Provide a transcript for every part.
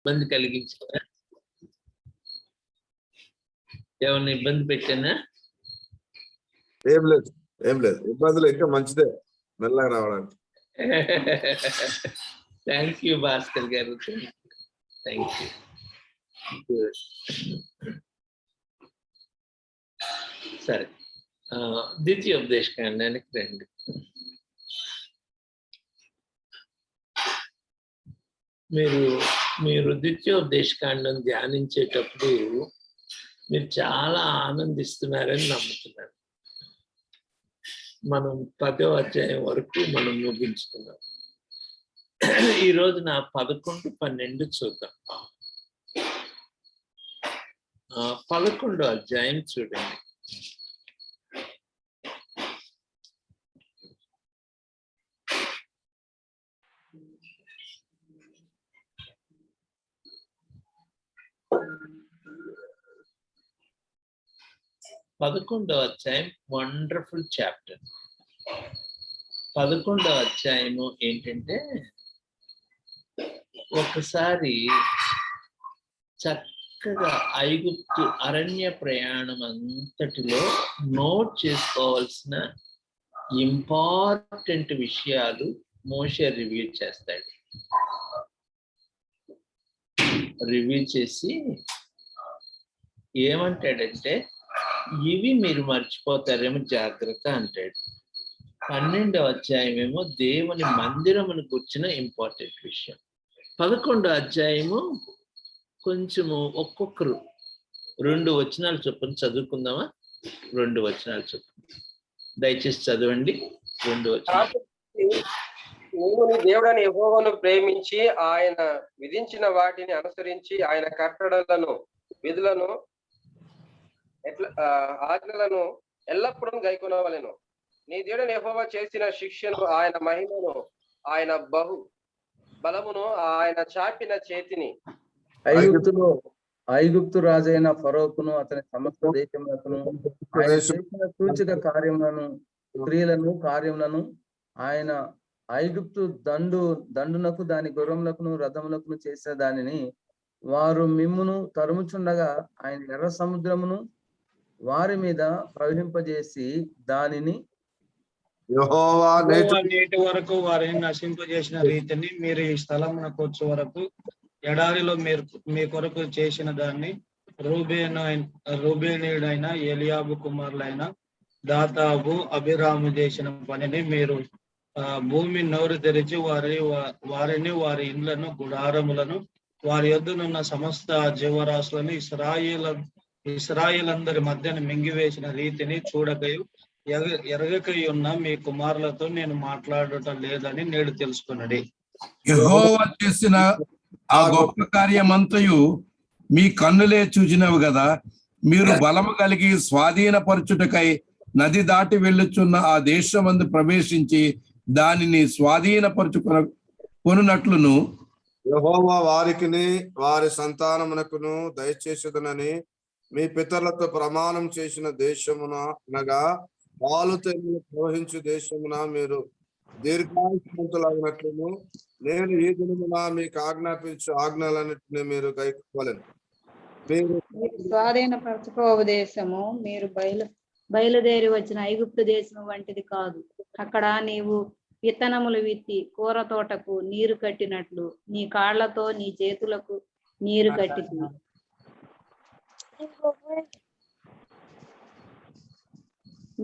ఇబ్బంది కలిగించారా? ఏమన్నా ఇబ్బంది పెట్టానా? ఏం లేదు, ఏం లేదు. ఇబ్బందులు ఇంకా మంచిదే మెల్లగా రావడానికి. థ్యాంక్ యూ భాస్కర్ గారు, థ్యాంక్ యూ. సరే, ద్వితీయోపదేశకాండానికి రండి. మీరు ద్వితీయోపదేశకాండం ధ్యానించేటప్పుడు మీరు చాలా ఆనందిస్తున్నారని నమ్ముతున్నాను. మనం 10వ అధ్యాయం వరకు మనం ముగించుకున్నాం. ఈరోజు నా 11, 12 చూద్దాం. 11వ అధ్యాయం చూడండి. Wonderful chapter. 11వ అధ్యాయము ఏంటంటే, ఒకసారి చక్కగా ఐగుప్తు అరణ్య ప్రయాణం అంతటిలో నోట్ చేసుకోవాల్సిన ఇంపార్టెంట్ విషయాలు మోషే రివ్యూ చేస్తాడు. రివ్యూ చేసి ఏమంటాడంటే, ఇవి మీరు మర్చిపోతారేమో జాగ్రత్త అంటాడు. 12వ అధ్యాయమేమో దేవుని మందిరమును గుర్చిన ఇంపార్టెంట్ విషయం. 11వ అధ్యాయము కొంచెము ఒక్కొక్కరు 2 వచనాలు చొప్పున చదువుకుందామా? 2 వచనాలు చొప్పున దయచేసి చదవండి. 2 వచనాలు. నీవు నీ దేవుడని యెహోవాను ప్రేమించి ఆయన విధించిన వాటిని అనుసరించి ఆయన కట్టడలను, విధులను, ఆజ్ఞలను ఎల్లప్పుడూ గైకొనవలెను. నీ దేవుడని యెహోవా చేసిన శిక్షను, ఆయన మహిమను, ఆయన బహు బలమును, ఆయన చాపిన చేతిని, ఐగుప్తు రాజైన ఫరోకును అతని సమస్త దేశములకును ఆయన చేసిన సూచక కార్యములను, క్రియలను, కార్యములను, ఆయన ఐగుప్తు దండునకు దాని గుర్రములకును రథములకును చేసిన దానిని వారు మిమ్మును తరుముచుండగా ఆయన ఎర్ర సముద్రమును వారి మీద ప్రవహింపజేసి దానిని యెహోవా నేటి వరకు వారిని నశింపజేసిన రీతిని మీరు ఈ స్థలమునకు వచ్చే వరకు ఎడారిలో మీ కొరకు చేసిన దాన్ని రూబేనీయుడైన ఎలియాబు కుమారులైన దాతాబు, అభిరాము చేసిన పనిని మీరు భూమి నోరు తెరిచి వారిని, వారి ఇండ్లను, గుడారములను, వారి యొద్దనున్న సమస్త జీవరాశులను ఇశ్రాయేలందరి మధ్యన మింగివేసిన రీతిని చూడకయు ఎరగకై ఉన్న మీ కుమారులతో నేను మాట్లాడటం లేదని నేడు తెలుసుకున్నది. యెహోవా చేసిన ఆ గొప్ప కార్యమంతయు మీ కన్నులే చూచినవి కదా. మీరు బలము కలిగి స్వాధీనపరచుటకై నది దాటి వెళ్ళుచున్న ఆ దేశమందు ప్రవేశించి దానిని స్వాధీనపరచుకొనున్నట్లును యెహోవా వారికిని వారి సంతానమునకును దయచేసేదనని మీ పితరులతో ప్రమాణం చేసిన దేశమున, అనగా పాలు తేనెలు ప్రవహించు దేశమున మీరు దీర్ఘాయుష్మంతులగినట్లును నేను ఈ దినమున మీకు ఆజ్ఞాపించు ఆజ్ఞలన్నిటిని మీరు గైకొనవలెను. మీరు స్వాధీనపరచుకోవ దేశము మీరు బయలుదేరి వచ్చిన ఐగుప్తు దేశం వంటిది కాదు. అక్కడ నీవు విత్తనములు విత్తి కూర తోటకు నీరు కట్టినట్లు నీ కాళ్లతో నీ చేతులకు నీరు కట్టితి.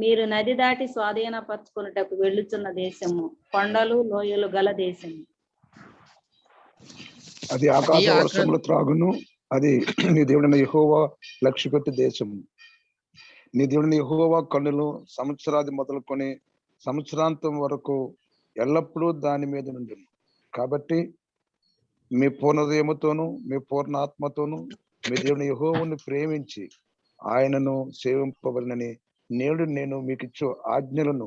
మీరు నది దాటి స్వాధీనపరచుకున్నటకు వెళ్ళుచున్న దేశము కొండలు, లోయలు గల దేశము. అది ఆకాశ వర్షములు త్రాగును. అది నీ దేవుడైన యెహోవా లక్ష్యపెట్టు దేశము. నీ దేవుడైన యెహోవా కన్నులు సంవత్సరాది మొదలుకొని సంవత్సరాంతం వరకు ఎల్లప్పుడూ దాని మీద నుండి. కాబట్టి మీ పూర్ణ హృదయముతోను మీ పూర్ణ ఆత్మతోను మీ దేవుని యెహోవాను ప్రేమించి ఆయనను సేవింపవలనని నేడు నేను మీకు ఇచ్చే ఆజ్ఞలను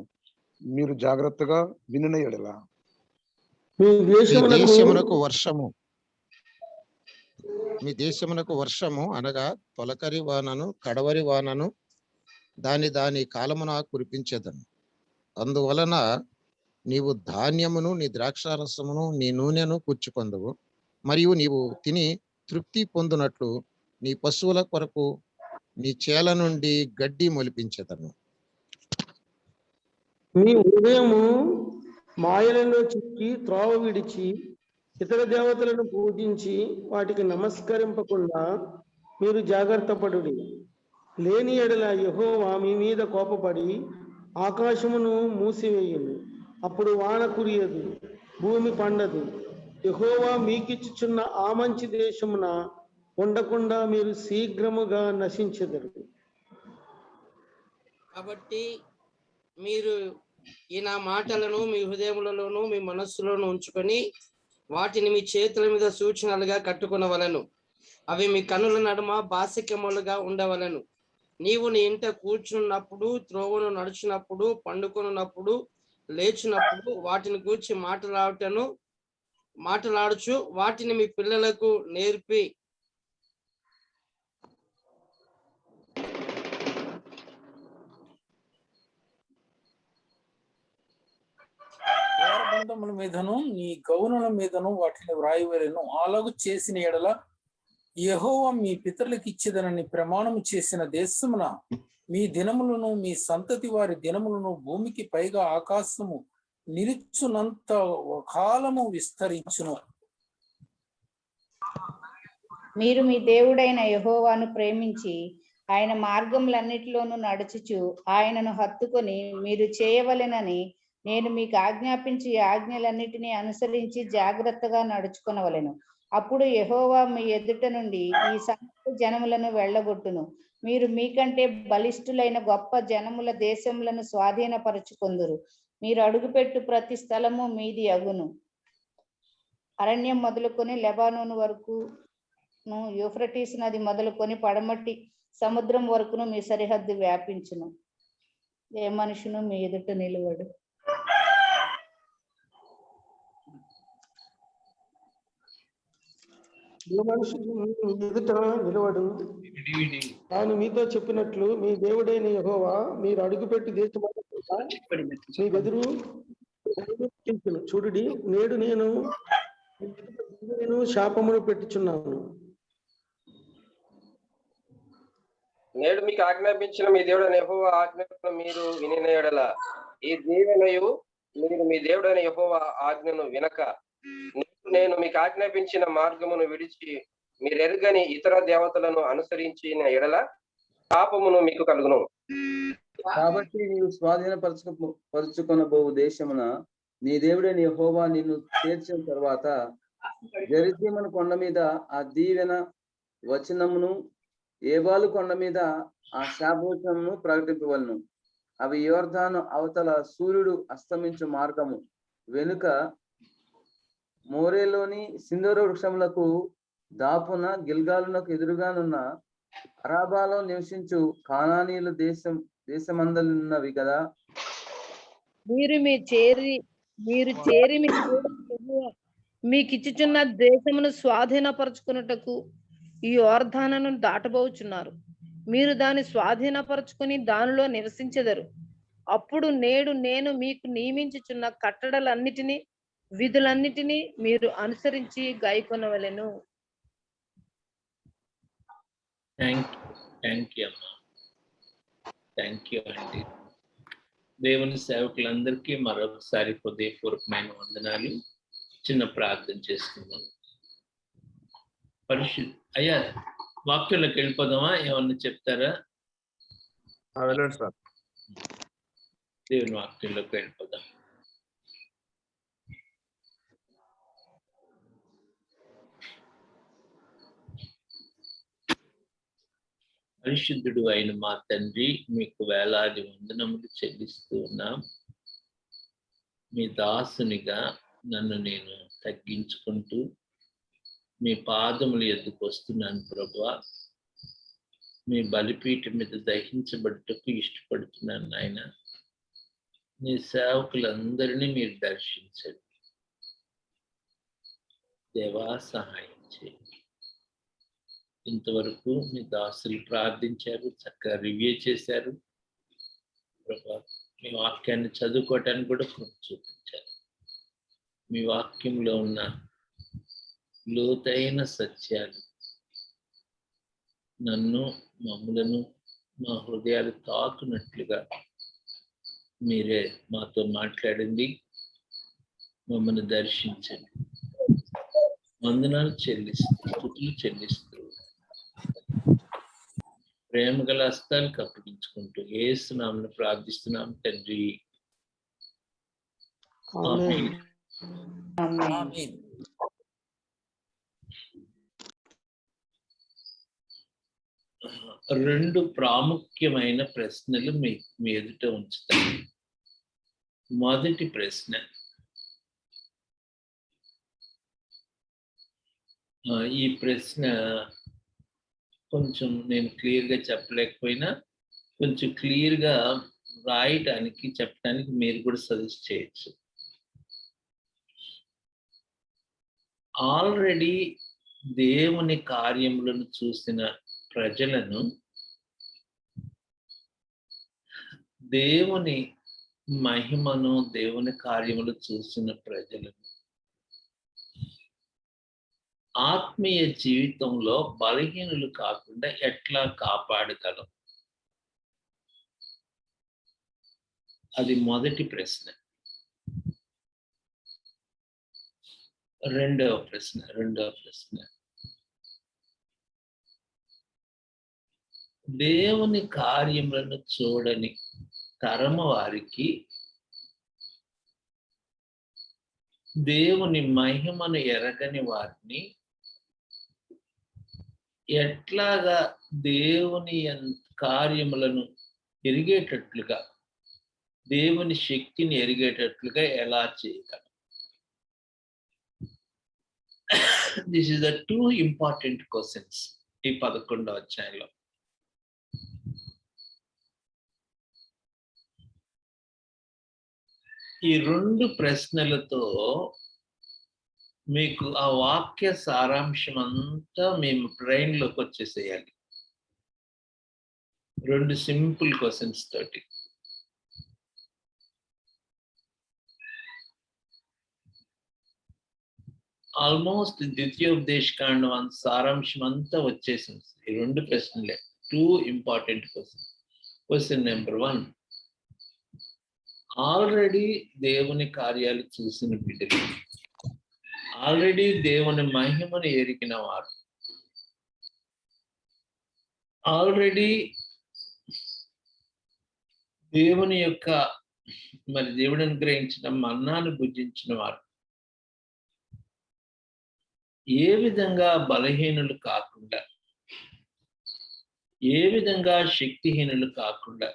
మీరు జాగ్రత్తగా వినిన యెడల మీ దేశమునకు వర్షము అనగా తొలకరి వానను, కడవరి వానను దాని కాలమున కురిపించేదను. అందువలన నీవు ధాన్యమును, నీ ద్రాక్షారసమును, నీ నూనెను కూర్చుకొందువు. మరియు నీవు తిని తృప్తి పొందునట్లు నీ పశువుల కొరకు నీ చేల నుండి గడ్డి మొలిపించెదను. మీ హృదయము మాయలలో చిక్కి త్రోవ విడిచి ఇతర దేవతలను పూజించి వాటికి నమస్కరింపకుండా మీరు జాగ్రత్త పడుడి. లేని ఎడల యెహోవా మీ మీద కోపపడి ఆకాశమును మూసివేయును, అప్పుడు వాన కురియదు, భూమి పండదు. యెహోవా మీకిచ్చుచున్న ఆ మంచి దేశమున ఉండకుండా మీరు శీఘ్రముగా నశించెదరు. కాబట్టి మీరు ఈ నా మాటలను మీ హృదయములలోను మీ మనస్సులోను ఉంచుకొని వాటిని మీ చేతుల మీద సూచనలుగా కట్టుకొనవలెను. అవి మీ కన్నుల నడుమ బాసికములుగా ఉండవలెను. నీవు నీ ఇంట కూర్చున్నప్పుడు, త్రోవను నడుచున్నప్పుడు, పండుకొనున్నప్పుడు, లేచినప్పుడు వాటిని గూర్చి మాట్లాడుచు వాటిని మీ పిల్లలకు నేర్పి బంధముల మీదను నీ గౌనుల మీదను వాటిని వ్రాయవలెను. అలాగు చేసిన ఎడల యెహోవా మీ పితరులకు ఇచ్చేదనని ప్రమాణము చేసిన దేశమున మీ దినములను మీ సంతతి వారి దినములను భూమికి పైగా ఆకాశము నిలుచునంత కాలము విస్తరించును. మీరు మీ దేవుడైన యెహోవాను ప్రేమించి ఆయన మార్గములన్నిటిలోనూ నడుచుచు ఆయనను హత్తుకొని మీరు చేయవలెనని నేను మీకు ఆజ్ఞాపించి ఆజ్ఞలన్నిటినీ అనుసరించి జాగ్రత్తగా నడుచుకొనవలెను. అప్పుడు యెహోవా మీ ఎదుట నుండి ఈ సమస్త జనములను వెళ్ళగొట్టును. మీరు మీకంటే బలిష్ఠులైన గొప్ప జనముల దేశములను స్వాధీనపరచుకొందురు. మీరు అడుగుపెట్టు ప్రతి స్థలము మీది అగును. అరణ్యం మొదలుకొని లెబానోను వరకును, యూఫ్రటీస్ నది మొదలుకొని పడమటి సముద్రం వరకును మీ సరిహద్దు వ్యాపించును. ఏ మనుషును మీ ఎదుట నిలవడు. ఏ మనుషుడు మీ ఎదుట నిలవడు. ఆయన మీతో చెప్పినట్లు మీ దేవుడైన యెహోవా మీరు అడుగుపెట్టి దేశమంతటా మీ ఎదురు చూడుడి. నేడు నేను శాపమును పెట్టుచున్నాను. నేడు మీకు ఆజ్ఞాపించిన మీ దేవుడైన యెహోవా ఆజ్ఞను మీరు వినిన యెడల ఈ దీవెనయు మీరు మీ దేవుడైన యెహోవా ఆజ్ఞను వినక నేను మీకు ఆజ్ఞాపించిన మార్గమును విడిచి మీరెరుగని ఇతర దేవతలను అనుసరించిన ఎడల పాపమును మీకు కలుగును. కాబట్టి నీవు పరుచుకొనబోవు దేశమున నీ దేవుడైన యెహోవా నిన్ను చేర్చిన తర్వాత గెరిజీమును కొండ మీద ఆ దీవెన వచనమును, ఏబాలు కొండ మీద ఆ శాపవచనమును ప్రకటింపవలను. అవి యోర్దాను అవతల సూర్యుడు అస్తమించు మార్గము వెనుక మోరేలోని సింధూర వృక్షములకు దాపున గిల్గాలునకు ఎదురుగానున్న అరాబాలో నివసించు కానానీయుల దేశమందలున్నవి కదా. మీరు చేరి మీకు ఇచ్చుచున్న దేశమును స్వాధీనపరచుకున్నటకు ఈ యోర్దానును దాటబోచున్నారు. మీరు దాన్ని స్వాధీనపరచుకుని దానిలో నివసించెదరు. అప్పుడు నేడు నేను మీకు నియమించుచున్న కట్టడలన్నిటినీ విధులన్నిటినీ మీరు అనుసరించి గాయకొనవలెను. థ్యాంక్ యూ అమ్మా. థ్యాంక్ యూ అండి. దేవుని సేవకులందరికీ మరొకసారి హృదయపూర్వకమైన వందనాలు. చిన్న ప్రార్థన చేసుకుందాం. అయ్యా వాక్యంలోకి వెళ్ళిపోదామా? ఏమన్నా చెప్తారా? వెళ్ళండి సార్. దేవుని వాక్యంలోకి వెళ్ళిపోదాం. పరిశుద్ధుడు అయిన మా తండ్రి, మీకు వేలాది వందనములు చెల్లిస్తూ ఉన్నాం. మీ దాసునిగా నన్ను నేను తగ్గించుకుంటూ మీ పాదములు ఎద్దుకు వస్తున్నాను ప్రభువా. మీ బలిపీఠం మీద దహించబడుటకు ఇష్టపడుతున్నాను నాయన. మీ సేవకులందరినీ మీరు దర్శించండి దేవా, సహాయం చేయండి. ఇంతవరకు మీ దాసులు ప్రార్థించారు, చక్కగా రివ్యూ చేశారు ప్రభా. మీ వాక్యాన్ని చదువుకోవటానికి కూడా కృప చూపించారు. మీ వాక్యంలో ఉన్న లోతైన సత్యాలు నన్ను మమ్ములను మా హృదయాలు తాకునట్లుగా మీరే మాతో మాట్లాడండి, మమ్మల్ని దర్శించండి. వందనాలు స్తుతులు చెల్లిస్తూ ప్రేమ గల హస్తాలకు అప్పగించుకుంటూ యేసు నామమున ప్రార్థిస్తున్నాం తండ్రి. ఆమేన్. ఆమేన్. రెండు ప్రాముఖ్యమైన ప్రశ్నలు మీ ఎదుట ఉంచుతాను. మొదటి ప్రశ్న, ఈ ప్రశ్న కొంచెం నేను క్లియర్గా చెప్పలేకపోయినా కొంచెం క్లియర్గా రాయటానికి చెప్పడానికి మీరు కూడా సజెస్ట్ చేయొచ్చు. ఆల్రెడీ దేవుని కార్యములను చూసిన ప్రజలను, దేవుని మహిమను, దేవుని కార్యములు చూసిన ప్రజలను ఆత్మీయ జీవితంలో బలహీనులు కాకుండా ఎట్లా కాపాడగలం? అది మొదటి ప్రశ్న. రెండవ ప్రశ్న దేవుని కార్యములను చూడని తరము వారికి దేవుని మహిమను ఎరగని వారిని ఎట్లాగా దేవుని కార్యములను ఎరిగేటట్లుగా, దేవుని శక్తిని ఎరిగేటట్లుగా ఎలా చేయగలం? This is the 2 important questions ఈ 11వ అధ్యాయంలో. ఈ 2 ప్రశ్నలతో మీకు ఆ వాక్య సారాంశం అంతా మేము బ్రెయిన్లోకి వచ్చేసేయాలి. 2 సింపుల్ క్వశ్చన్స్ తోటి. ఆల్మోస్ట్ ద్వితీయోపదేశకాండం సారాంశం అంతా వచ్చేసింది ఈ 2 ప్రశ్నలే. 2 important questions. Question number 1, already దేవుని కార్యాలు చూసిన బిడ్డలు, ఆల్రెడీ దేవుని మహిమను ఎరిగిన వారు, ఆల్రెడీ దేవుని యొక్క దేవుడు అనుగ్రహించిన మన్నాను భుజించిన వారు ఏ విధంగా బలహీనులు కాకుండా, ఏ విధంగా శక్తిహీనులు కాకుండా,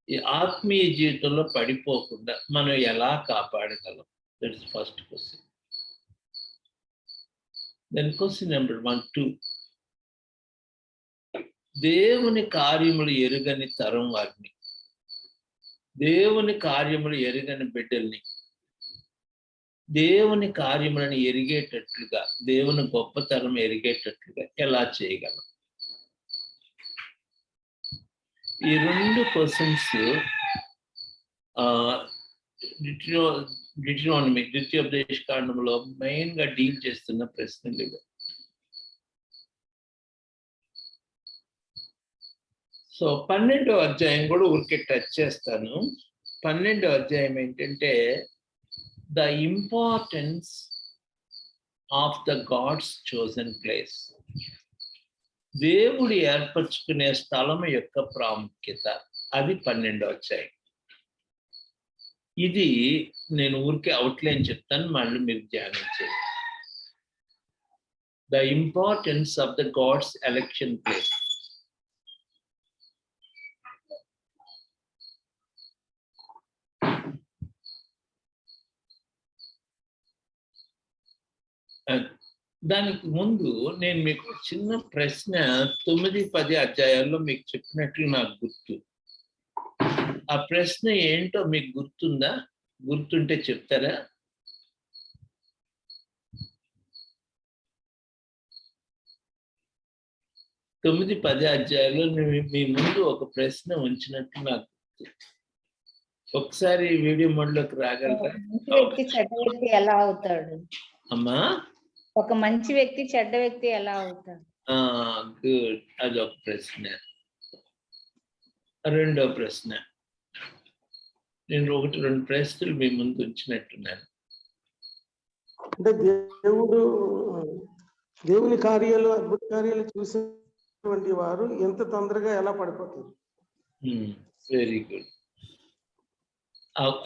ఈ ఆత్మీయ జీవితంలో పడిపోకుండా మనం ఎలా కాపాడగలం? That's first question. Then question number 1, 2, దేవుని కార్యములు ఎరుగని తరం వారిని, దేవుని కార్యములు ఎరుగని బిడ్డల్ని దేవుని కార్యములను ఎరిగేటట్లుగా, దేవుని గొప్పతనం ఎరిగేటట్లుగా ఎలా చేయగలం? ఈ 2 క్వశ్చన్స్ ద్వితీయోపదేశకాండంలో మెయిన్ గా డీల్ చేస్తున్న ప్రశ్నలు ఇవి. సో 12వ అధ్యాయం కూడా ఊరికే టచ్ చేస్తాను. 12వ అధ్యాయం ఏంటంటే the importance of the God's chosen place. దేవుడు ఏర్పరచుకునే స్థలం యొక్క ప్రాముఖ్యత, అది 12వ అధ్యాయం. ఇది నేను ఊరికే అవుట్లైన్ చెప్తాను, మళ్ళీ మీరు ధ్యానం చేయండి. The importance of the God's election place. దానికి ముందు నేను మీకు చిన్న ప్రశ్న 9-10 అధ్యాయాల్లో మీకు చెప్పినట్లు నాకు గుర్తు. ఆ ప్రశ్న ఏంటో మీకు గుర్తుందా? గుర్తుంటే చెప్తారా? తొమ్మిది 10 అధ్యాయాల్లో మీ ముందు ఒక ప్రశ్న ఉంచినట్లు నాకు గుర్తు. ఒకసారి వీడియో మోడ్లోకి రాగలరా? చక్రవర్తి ఎలా అవుతాడు? అమ్మా ఒక మంచి వ్యక్తి చెడ్డ వ్యక్తి ఎలా అవుతారు? గుడ్, అదొక ప్రశ్న. రెండో ప్రశ్న, నేను 1-2 ప్రశ్నలు మీ ముందు ఉంచినట్టున్నాను. అంటే దేవుని కార్యాలు, అద్భుత కార్యాలు చూసేటువంటి వారు ఎంత తొందరగా ఎలా పడిపోతారు? వెరీ గుడ్,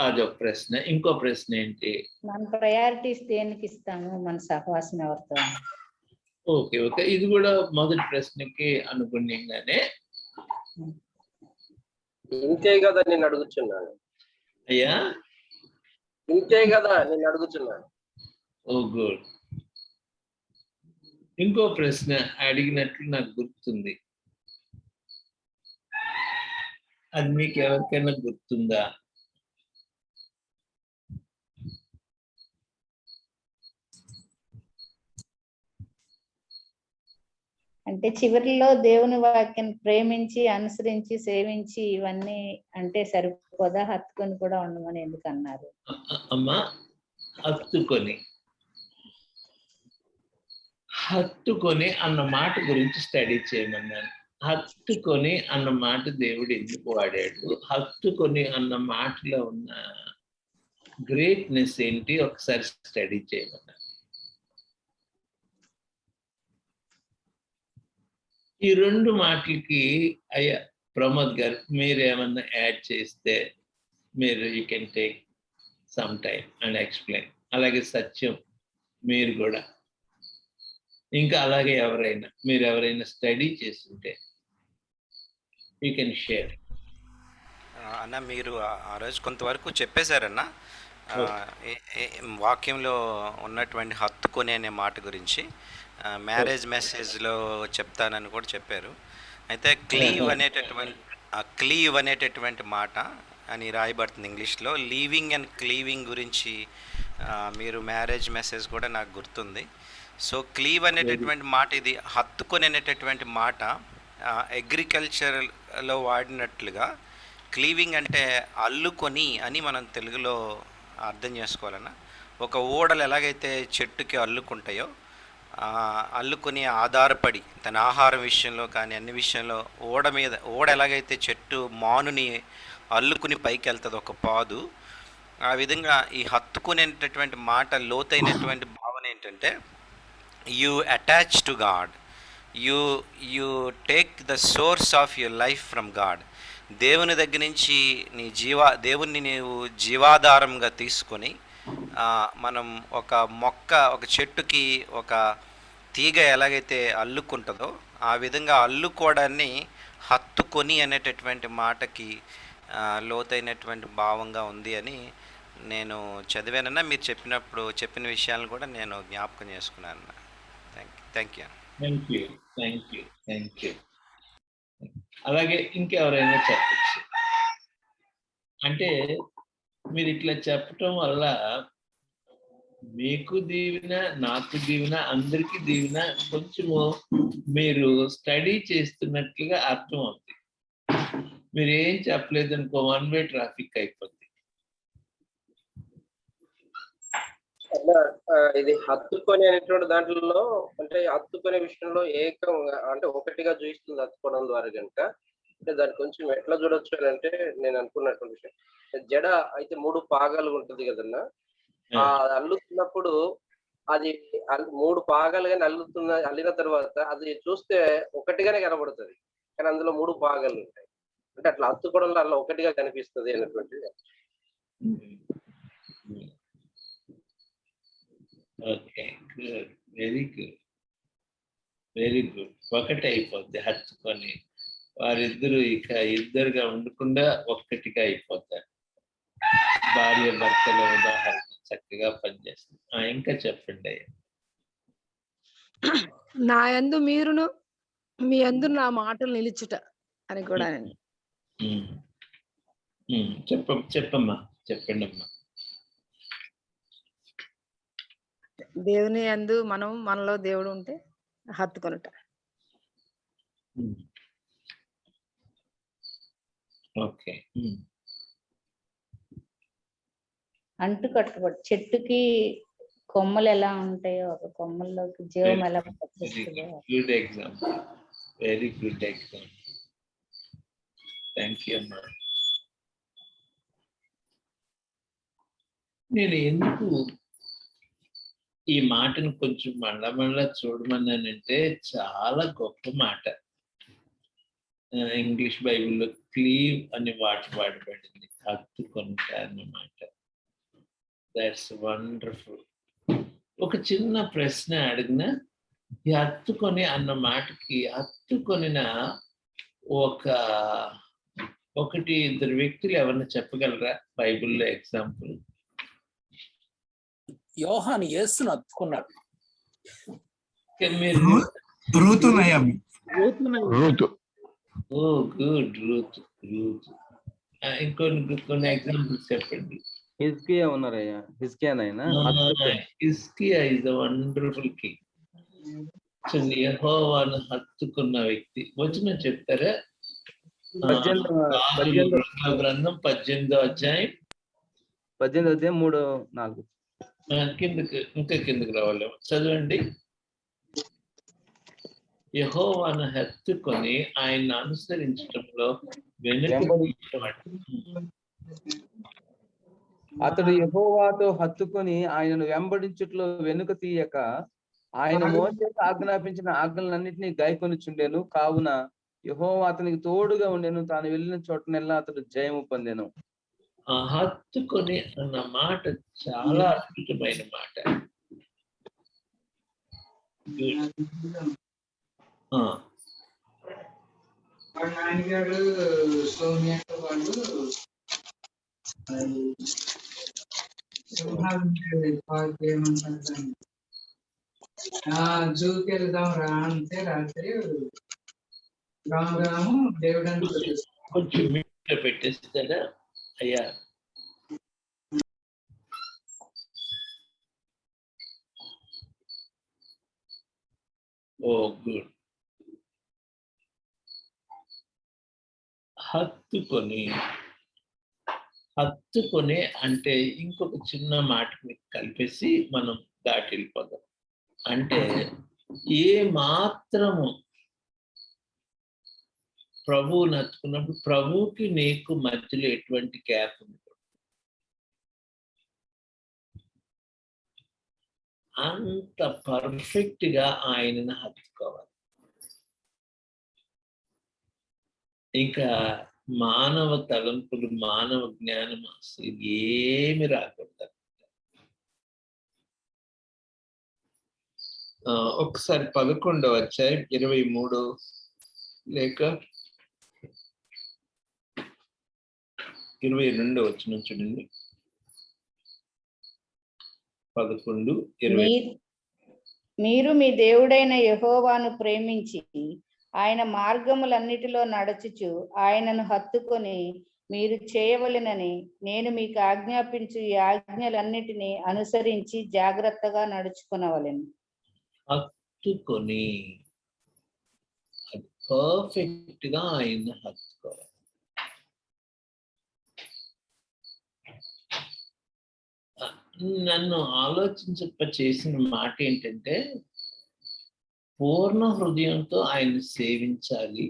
అదొక ప్రశ్న. ఇంకో ప్రశ్న ఏంటి? మన ప్రయారిటీస్ దేనికి ఇస్తాము? మన సహవాసం ఎవరితో? ఓకే, ఇది కూడా మొదటి ప్రశ్నకి అనుగుణ్యంగానే. ఇంతే కదా నేను అడుగుతున్నాను. అయ్యా, ఇంతే కదా నేను అడుగుతున్నాను. ఓ గుడ్. ఇంకో ప్రశ్న అడిగినట్లు నాకు గుర్తుంది, అది మీకు ఎవరికైనా గుర్తుందా? అంటే చివరిలో దేవుని వాక్యాన్ని ప్రేమించి, అనుసరించి, సేవించి ఇవన్నీ అంటే సరిపోదా? హత్తుకొని కూడా ఉండమని ఎందుకు అన్నారు? అమ్మా, హత్తుకొని అన్న మాట గురించి స్టడీ చేయమన్నాను. హత్తుకొని అన్న మాట దేవుడు ఎందుకు వాడాడు? హత్తుకొని అన్న మాటలో ఉన్న గ్రేట్నెస్ ఏంటి ఒకసారి స్టడీ చేయమన్నాను. ఈ 2 మాటలకి అయ్యా ప్రమోద్ గారు మీరు ఏమన్నా యాడ్ చేస్తే మీరు you can take some time and explain. అలాగే సత్యం మీరు కూడా, ఇంకా అలాగే మీరు ఎవరైనా స్టడీ చేస్తుంటే యూ కెన్ షేర్. అన్న మీరు ఆ రోజు కొంతవరకు చెప్పేశారన్న వాక్యంలో ఉన్నటువంటి హత్తుకొని అనే మాట గురించి. మ్యారేజ్ మెసేజ్లో చెప్తానని కూడా చెప్పారు. అయితే క్లీవ్ అనేటటువంటి మాట అని రాయబడుతుంది ఇంగ్లీష్లో. లీవింగ్ అండ్ క్లీవింగ్ గురించి మీరు మ్యారేజ్ మెసేజ్ కూడా నాకు గుర్తుంది. సో క్లీవ్ అనేటటువంటి మాట, ఇది హత్తుకొని అనేటటువంటి మాట అగ్రికల్చర్లో వాడినట్లుగా క్లీవింగ్ అంటే అల్లుకొని అని మనం తెలుగులో అర్థం చేసుకోవాలన్నా. ఒక ఓడలు ఎలాగైతే చెట్టుకి అల్లుకుంటాయో, అల్లుకొని ఆధారపడి తన ఆహారం విషయంలో కానీ అన్ని విషయంలో ఓడ ఎలాగైతే చెట్టు మానుని అల్లుకుని పైకి వెళ్తుంది ఒక పాదు, ఆ విధంగా ఈ హత్తుకునేటటువంటి మాట లోతైనటువంటి భావన ఏంటంటే you attach to God, you take the source of your life from God. దేవుని దగ్గర నుంచి దేవుణ్ణి నీవు జీవాధారంగా తీసుకొని, మనం ఒక చెట్టుకి ఒక తీగ ఎలాగైతే అల్లుకుంటుందో ఆ విధంగా అల్లుకోవడాన్ని హత్తుకొని అనేటటువంటి మాటకి లోతైనటువంటి భావంగా ఉంది అని నేను చదివానన్నా. మీరు చెప్పిన విషయాలను కూడా నేను జ్ఞాపకం చేసుకున్నాను. Thank you. అలాగే ఇంకెవరైనా చెప్పచ్చు. అంటే మీరు ఇట్లా చెప్పటం వల్ల మీకు దీవెన, నాకు దీవెన, అందరికీ దీవెన. కొంచెము మీరు స్టడీ చేస్తున్నట్లుగా అర్థం అవుతుంది. మీరు ఏం చెప్పలేదు అనుకో, 1 వే ట్రాఫిక్ అయిపోతుంది. ఇది హత్తుకొని అనేటువంటి దాంట్లో, అంటే హత్తుకునే విషయంలో ఏకంగా అంటే ఒకటిగా చూపిస్తుంది హత్తుకోవడం ద్వారా కనుక. అంటే దాన్ని కొంచెం ఎట్లా చూడొచ్చు అని అంటే, నేను అనుకున్నటువంటి విషయం, జడ అయితే 3 పాగాలు ఉంటుంది కదన్నా. ఆ అల్లుతున్నప్పుడు అది 3 పాగాలుగానే అల్లిన తర్వాత అది చూస్తే ఒకటిగానే కనబడుతుంది, కానీ అందులో 3 పాగాలు ఉంటాయి. అంటే అట్లా హత్తుకోవడంలో అలా ఒకటిగా కనిపిస్తుంది అనేటువంటిది. Okay, good, very good. ఒకటి అయిపోద్ది హత్తుకొని. వారిద్దరూ ఇక ఇద్దరుగా ఉండకుండా ఒక్కటిగా అయిపోతారు. భార్య భర్తల ఉదాహరణ చక్కగా పనిచేస్తుంది. ఇంకా చెప్పండి అయ్యా. నా యందు మీరును, మీ యందు నా మాటలు నిలుచుట అని కూడా. చెప్పండి అమ్మా. దేవుని యందు మనలో దేవుడు ఉంటే హత్తుకొనుట. ఓకే. అంటు కట్టుబడి చెట్టుకి కొమ్మలు ఎలా ఉంటాయో ఒక కొమ్మల్లోకి జీవం ఎలా ప్రవేశిస్తుందో. Good example, very good example. Thank you అమ్మా. నేను ఎందుకు ఈ మాటను కొంచెం మళ్ళా చూడమన్నానంటే చాలా గొప్ప మాట. ఇంగ్లీష్ బైబిల్లో క్లీవ్ అనే వాడబడింది, హత్తుకొనుట అన్నమాట. That's wonderful. ఒక చిన్న ప్రశ్న అడిగిన, ఈ హత్తుకొని అన్న మాటకి హత్తుకొనిన ఒకటి ఇద్దరు వ్యక్తులు ఎవరన్నా చెప్పగలరా బైబిల్లో ఎగ్జాంపుల్? యోహాను యేసును హత్తుకున్నాడు. మీరు రూతు నయమి. ఓ గుడ్, రూత్. కొన్ని ఎగ్జాంపుల్స్ చెప్పండి. హిజ్కియా ఉన్నారయ్యా, హిజ్కియానైనా హిజ్కియా ఇస్ a wonderful king. యెహోవాను హత్తుకున్న వ్యక్తి. వచనం చెప్తారా? గ్రంథం 18వ అధ్యాయం 3-4. కిందకి రావాలి, చదవండి. యెహోవాను హత్తుకొని ఆయన అనుసరించడంలో అతడు యెహోవాతో హత్తుకొని ఆయనను వెంబడించుట్లో వెనుక తీయక ఆయన మోషేకు ఆజ్ఞాపించిన ఆజ్ఞలన్నింటినీ గాయకొనుచుండెను. కావున యెహోవా అతనికి తోడుగా ఉండెను, తాను వెళ్ళిన చోటనెల్లా అతడు జయము పొందెను. హత్తుకొని అన్న మాట చాలా అద్భుతమైన మాట. నాన్నగారు సౌమ్యక్క వాళ్ళు జూకి వెళ్దాం రా అంటే రాత్రి రాము దేవుడానికి కొంచెం పెట్టేస్తాడా అయ్యా? ఓ గుడ్. హత్తుకొని అంటే ఇంకొక చిన్న మాట మీకు కలిపేసి మనం దాటి వెళ్ళిపోదాం. అంటే ఏ మాత్రము ప్రభువుని హత్తుకున్నప్పుడు ప్రభువుకి నీకు మధ్యలో ఎటువంటి గ్యాప్ ఉంది, అంత పర్ఫెక్ట్ గా ఆయనను హత్తుకోవాలి. ఇంకా మానవ తలంపులు, మానవ జ్ఞానం అసలు ఏమి రాకూడదు. ఒకసారి 11వ అధ్యాయం 23 లేక 22 వచనం చూడండి. 11:20. మీరు మీ దేవుడైన యెహోవాను ప్రేమించి ఆయన మార్గములన్నిటిలో నడుచుచు ఆయనను హత్తుకొని మీరు చేయవలెనని నేను మీకు ఆజ్ఞాపించు ఈ ఆజ్ఞలన్నిటినీ అనుసరించి జాగ్రత్తగా నడుచుకునవలెను. హత్తుకొని పర్ఫెక్ట్ గా ఆయన హత్తుకోవాలి. నన్ను ఆలోచించప్ప చేసిన మాట ఏంటంటే, పూర్ణ హృదయంతో ఆయన సేవించాలి,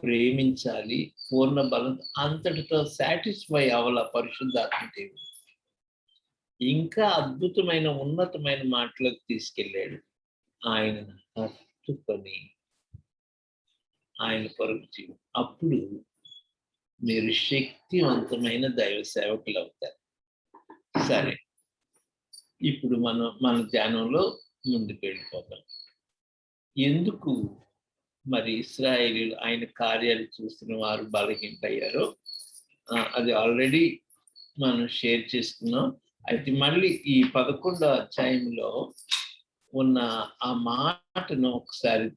ప్రేమించాలి, పూర్ణ బలం. అంతటితో సాటిస్ఫై అవ్వాల పరిశుద్ధాత్మ దేవుడు. ఇంకా అద్భుతమైన ఉన్నతమైన మాటలకు తీసుకెళ్ళాడు. ఆయనను హత్తుకొని ఆయన కొరకు జీవం. అప్పుడు మీరు శక్తివంతమైన దైవ సేవకులు అవుతారు. సరే, ఇప్పుడు మన ధ్యానంలో ముందుకు వెళ్ళిపోతాం. ఎందుకు మరి ఇశ్రాయేలీయులు ఆయన కార్యాలు చూస్తున్న వారు బలహీనయ్యారో అది ఆల్రెడీ మనం షేర్ చేసుకున్నాం. అయితే మళ్ళీ ఈ 11వ అధ్యాయంలో ఉన్న ఆ మాటను ఒకసారి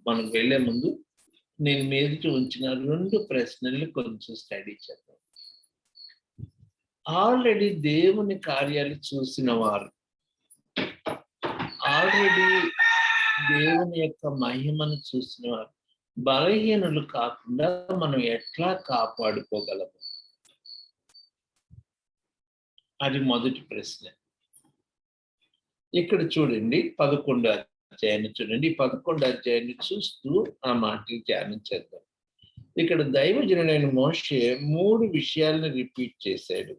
మనం వెళ్లే ముందు నేను మీదట ఉంచిన 2 ప్రశ్నల్ని కొంచెం స్టడీ చేద్దాం. ఆల్రెడీ దేవుని కార్యాలు చూసిన వారు, ఆల్రెడీ దేవుని యొక్క మహిమను చూసిన వారు బలహీనులు కాకుండా మనం ఎట్లా కాపాడుకోగలము? అది మొదటి ప్రశ్న. ఇక్కడ చూడండి 11వ అధ్యాయాన్ని చూడండి. 11వ అధ్యాయాన్ని చూస్తూ ఆ మాటలు ధ్యానం చేద్దాం. ఇక్కడ దైవజనుడైన మోషే 3 విషయాలను రిపీట్ చేశాడు.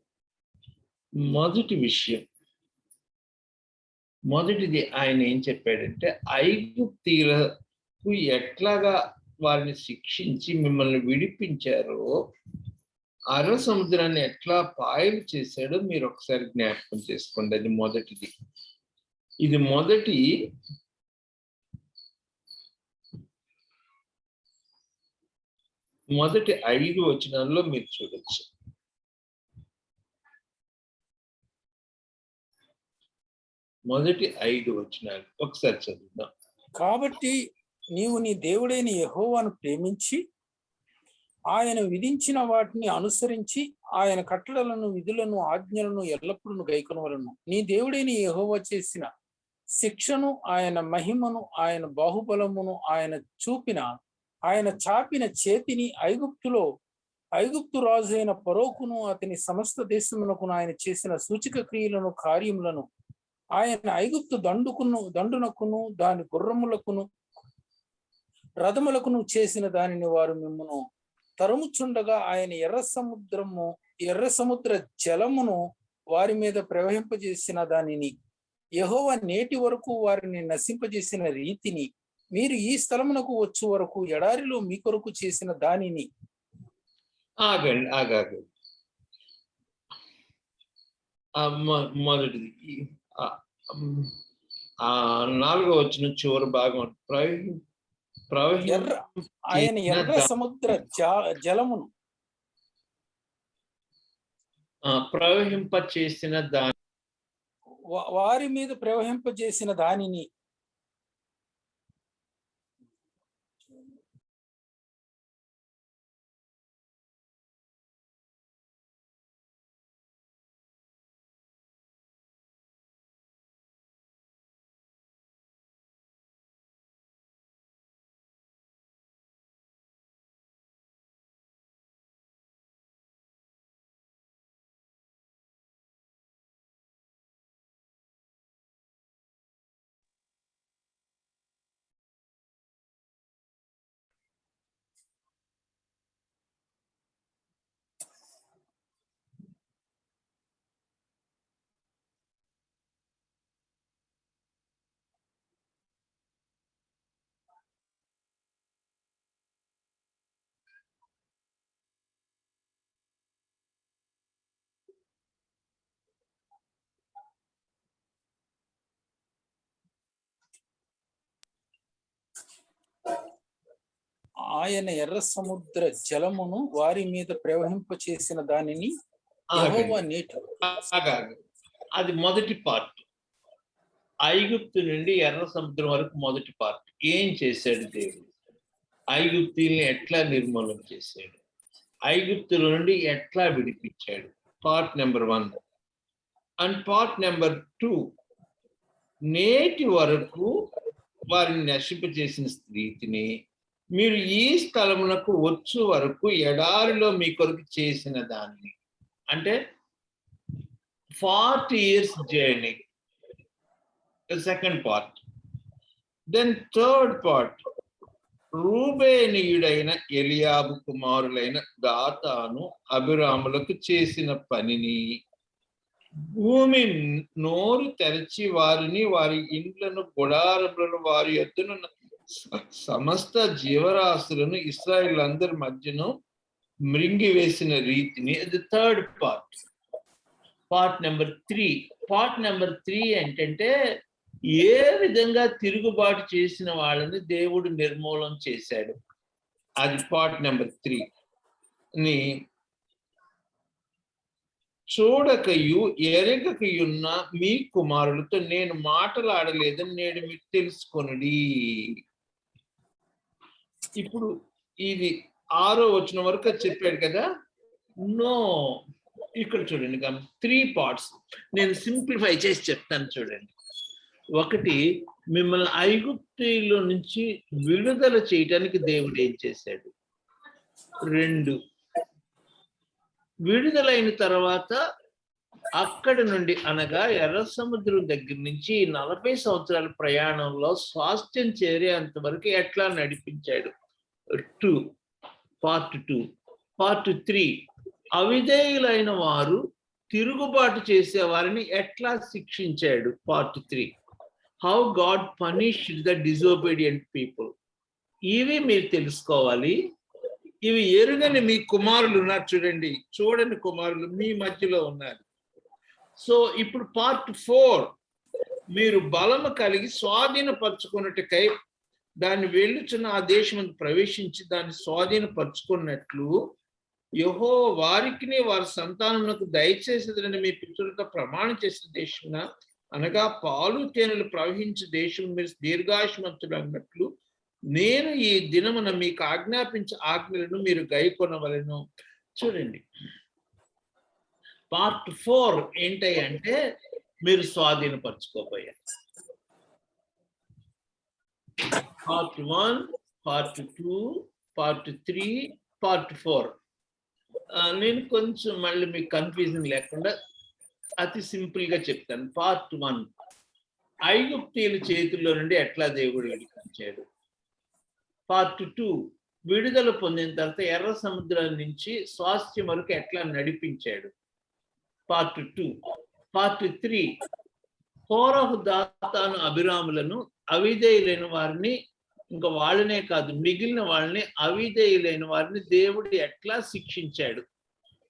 మొదటిది ఆయన ఏం చెప్పాడంటే, ఐగుప్తీయులకు ఎట్లాగా వారిని శిక్షించి మిమ్మల్ని విడిపించారో, అర సముద్రాన్ని ఎట్లా పాయలు చేశాడో మీరు ఒకసారి జ్ఞాపకం చేసుకోండి. అది మొదటిది. ఇది మొదటి 5 వచనాల్లో మీరు చూడొచ్చు. మొదటి 5 వచనాలు ఒకసారి చదువుదాం. కాబట్టి నీవు నీ దేవుడైన యెహోవాను ప్రేమించి ఆయన విధించిన వాటిని అనుసరించి ఆయన కట్టడలను, విధులను, ఆజ్ఞలను ఎల్లప్పుడూ గైకొనవలెను. నీ దేవుడైన యెహోవా చేసిన శిక్షను, ఆయన మహిమను, ఆయన బాహుబలమును, ఆయన చాపిన చేతిని ఐగుప్తు రాజు అయిన ఫరోకును అతని సమస్త దేశమునకు ఆయన చేసిన సూచక క్రియలను, కార్యములను, ఆయన ఐగుప్తు దండునకును దాని గుర్రములకును రథములకును చేసిన దానిని వారు మిమ్మును తరుముచుండగా ఆయన ఎర్ర సముద్ర జలమును వారి మీద ప్రవహింపజేసిన దానిని, యెహోవా నేటి వరకు వారిని నశింపజేసిన రీతిని, మీరు ఈ స్థలమునకు వచ్చు వరకు ఎడారిలో మీ కొరకు చేసిన దానిని. ఆగండి. మొదటిది 4వ వచనం చివరి భాగం ఆయన ఎర్ర సముద్ర జలమును ప్రవహింపచేసిన దాని, వారి మీద ప్రవహింపజేసిన దానిని. ఆయన ఎర్ర సముద్ర జలమును వారి మీద ప్రవహింపచేసిన దానిని యెహోవా నేటి. అది మొదటి పార్ట్. ఐగుప్తు నుండి ఎర్ర సముద్రం వరకు మొదటి పార్ట్. ఏం చేశాడు దేవుడు? ఐగుప్తీయుల్ని ఎట్లా నిర్మూలన చేశాడు? ఐగుప్తుల నుండి ఎట్లా విడిపించాడు? Part number 1. And part number 2, నేటి వరకు వారిని నశింపజేసిన స్థితిని, మీరు ఈ స్థలమునకు వచ్చు వరకు ఎడారిలో మీ కొరకు చేసిన దాన్ని. అంటే 40 years journey. Second part. Then third part, రూబేనీయుడైన ఎలియాబు కుమారులైన దాతాను, అభిరాములకు చేసిన పనిని, భూమి నోరు తెరచి వారిని, వారి ఇండ్లను, గుడారములను, వారి యొద్దనున్న సమస్త జీవరాశులను ఇశ్రాయేలులందరి మధ్యను మృంగివేసిన రీతిని. అది third part. Part number 3. Part number 3 ఏంటంటే, ఏ విధంగా తిరుగుబాటు చేసిన వాళ్ళని దేవుడు నిర్మూలన చేశాడు. అది పార్ట్ నెంబర్ 3 ని చూడకయు ఎరగకయున్న మీ కుమారులతో నేను మాటలాడలేదని నేడు మీకు తెలుసుకొనుడి. ఇప్పుడు ఇది 6వ వచనం వరకు చెప్పాడు కదా. నో, ఇక్కడ చూడండి 3 పార్ట్స్. నేను సింప్లిఫై చేసి చెప్తాను చూడండి. 1, మిమ్మల్ని ఐగుప్తులో నుంచి విడుదల చేయటానికి దేవుడు ఏం చేశాడు. 2, విడుదలైన తర్వాత అక్కడి నుండి అనగా ఎర్ర సముద్రం దగ్గర నుంచి 40 సంవత్సరాల ప్రయాణంలో స్వాస్థ్యం చేరేంత వరకు ఎట్లా నడిపించాడు. 2 పార్ట్ 2. పార్ట్ 3 అవిధేయులైన వారు తిరుగుబాటు చేసే వారిని ఎట్లా శిక్షించాడు. Part 3 how God punished the disobedient people. ఇవి మీరు తెలుసుకోవాలి. ఇవి ఎరుగని మీ కుమారులు ఉన్నారు చూడండి, చూడని కుమారులు మీ మధ్యలో ఉన్నారు. సో ఇప్పుడు పార్ట్ 4 మీరు బలము కలిగి స్వాధీనపరచుకున్నట్టుకై దాన్ని వెళ్ళుచున్న ఆ దేశం ప్రవేశించి దాన్ని స్వాధీనపరచుకున్నట్లు యెహోవా వారికిని వారి సంతానమునకు దయచేసేదని మీ పితరులతో ప్రమాణం చేసిన దేశమున అనగా పాలు తేనెలు ప్రవహించే దేశం మీరు దీర్ఘాయుష్మంతులు అన్నట్లు నేను ఈ దినమున మీకు ఆజ్ఞాపించే ఆజ్ఞలను మీరు గైకొనవలెను. చూడండి, పార్ట్ 4 ఏంటి అంటే మీరు స్వాధీనపరచుకోబోయారు. Part 1, part 2, part 3, part 4. నేను కొంచెం మళ్ళీ మీకు కన్ఫ్యూజన్ లేకుండా అతి సింపుల్ గా చెప్తాను. పార్ట్ 1 ఐగుప్తీయుల చేతుల్లో నుండి ఎట్లా దేవుడు విడిపించాడు. పార్ట్ 2 విడుదల పొందిన తర్వాత ఎర్ర సముద్రం నుంచి స్వాస్థ్యం వరకు ఎట్లా నడిపించాడు. పార్ట్ 2. పార్ట్ 3 కోరహు దాతాను అభిరాములను అవిధేయులైన వారిని, ఇంకా వాళ్ళనే కాదు మిగిలిన వాళ్ళని అవిధేయులైన వారిని దేవుడు ఎట్లా శిక్షించాడు.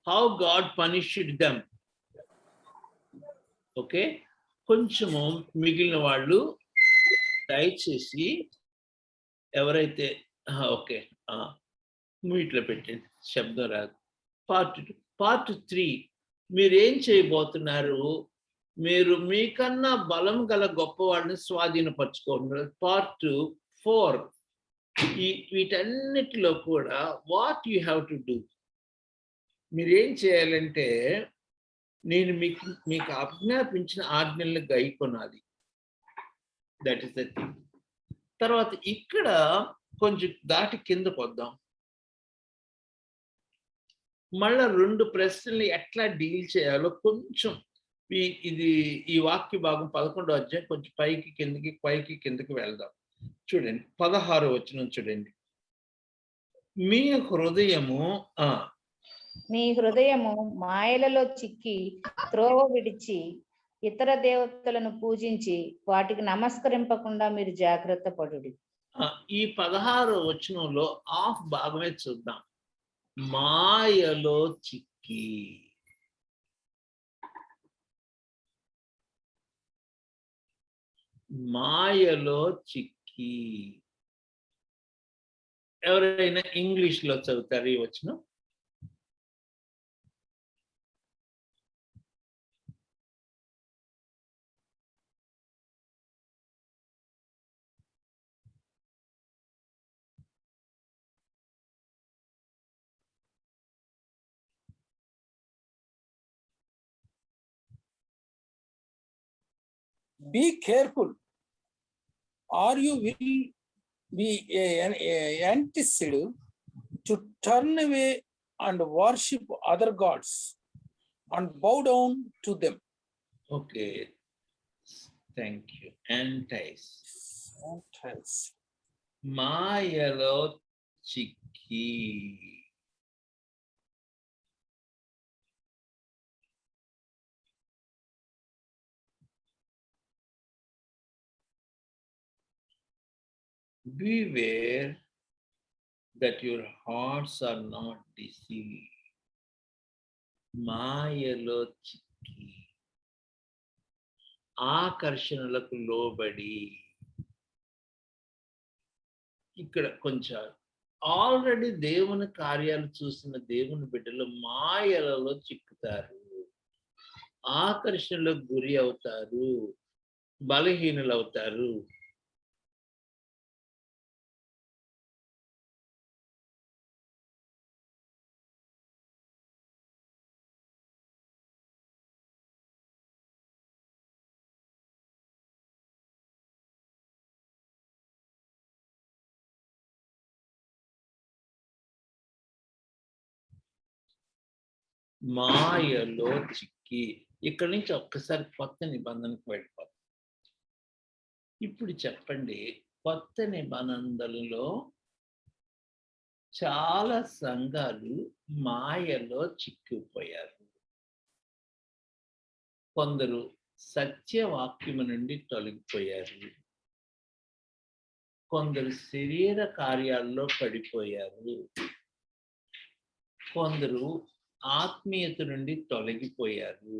How God punished them. Okay, కొంచెము మిగిలిన వాళ్ళు దయచేసి ఎవరైతే ఓకే మీట్లో పెట్టండి, శబ్దం రాదు. పార్ట్ 2. పార్ట్ 3 మీరేం చేయబోతున్నారు, మీరు మీకన్నా బలం గల గొప్ప వాళ్ళని స్వాధీనపరచుకోండి. పార్ట్ 4 వీటన్నిటిలో కూడా what you have to do, మీరేం చేయాలంటే నేను మీకు ఆజ్ఞాపించిన ఆజ్ఞలను గైకొనాలి. That is the thing. తర్వాత ఇక్కడ కొంచెం దాటి కిందకు వద్దాం. మళ్ళా 2 ప్రశ్నలు ఎట్లా డీల్ చేయాలో కొంచెం ఈ వాక్య భాగం 11వ అధ్యాయం కొంచెం పైకి కిందకి వెళ్దాం. చూడండి 16వ వచనం చూడండి. మీ హృదయము మాయలలో చిక్కి త్రోవ విడిచి ఇతర దేవతలను పూజించి వాటికి నమస్కరింపకుండా మీరు జాగ్రత్త పడుడి. ఈ 16వ వచనంలో ఆఫ్ భాగమే చూద్దాం. మాయలో చిక్కి. మాయలో చిక్కి. ఎవరైనా ఇంగ్లీష్ లో చదువుతారు ఈ వచనం? Be careful, or you will be anticipated to turn away and worship other gods and bow down to them. Okay, thank you. Entice. మాయలో చిక్కి. Beware that your hearts are not deceived. మాయలో చిక్కి ఆకర్షణలకు లోబడి. ఇక్కడ కొంచెం already దేవుని కార్యాలు చూసిన దేవుని బిడ్డలు మాయలలో చిక్కుతారు, ఆకర్షణలకు గురి అవుతారు, బలహీనులు అవుతారు. మాయలో చిక్కి ఇక్కడి నుంచి ఒక్కసారి కొత్త నిబంధనకు వెళ్ళిపోతాం. ఇప్పుడు చెప్పండి, కొత్త నిబంధనలో చాలా సంఘాలు మాయలో చిక్కుపోయారు. కొందరు సత్యవాక్యము నుండి తొలగిపోయారు. కొందరు శరీర కార్యాల్లో పడిపోయారు. కొందరు ఆత్మీయత నుండి తొలగిపోయారు.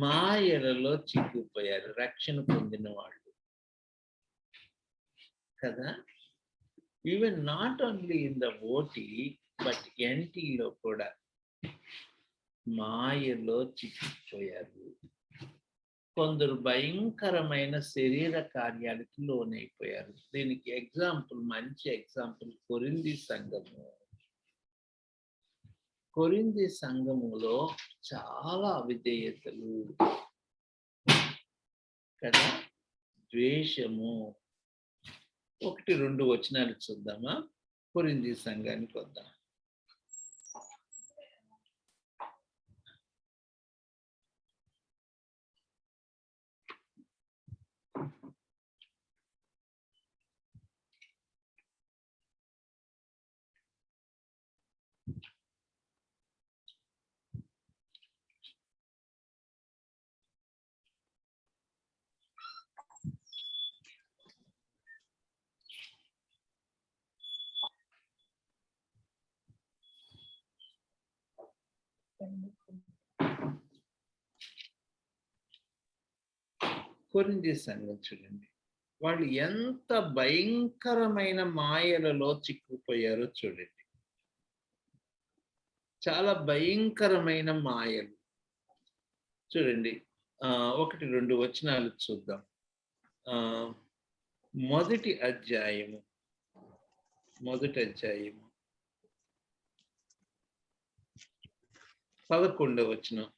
మాయలలో చిక్కుపోయారు, రక్షణ పొందిన వాళ్ళు కదా. Even not only in the OT but ఎన్టీలో కూడా మాయలో చిక్కుపోయారు. కొందరు భయంకరమైన శరీర కార్యాలకి లోనైపోయారు. దీనికి ఎగ్జాంపుల్, మంచి ఎగ్జాంపుల్ కొరింథీ సంఘము. కొరింథీ సంఘములో చాలా అవిధేయతలు కదా, ద్వేషము. 1-2 వచనాలు చూద్దామా? కొరింథీ సంఘానికి వద్దాం. కొరింథీ సంఘం చూడండి, వాళ్ళు ఎంత భయంకరమైన మాయలలో చిక్కుపోయారో చూడండి. చాలా భయంకరమైన మాయలు చూడండి. 1-2 వచనాలు చూద్దాం. మొదటి అధ్యాయము 11వ వచనం.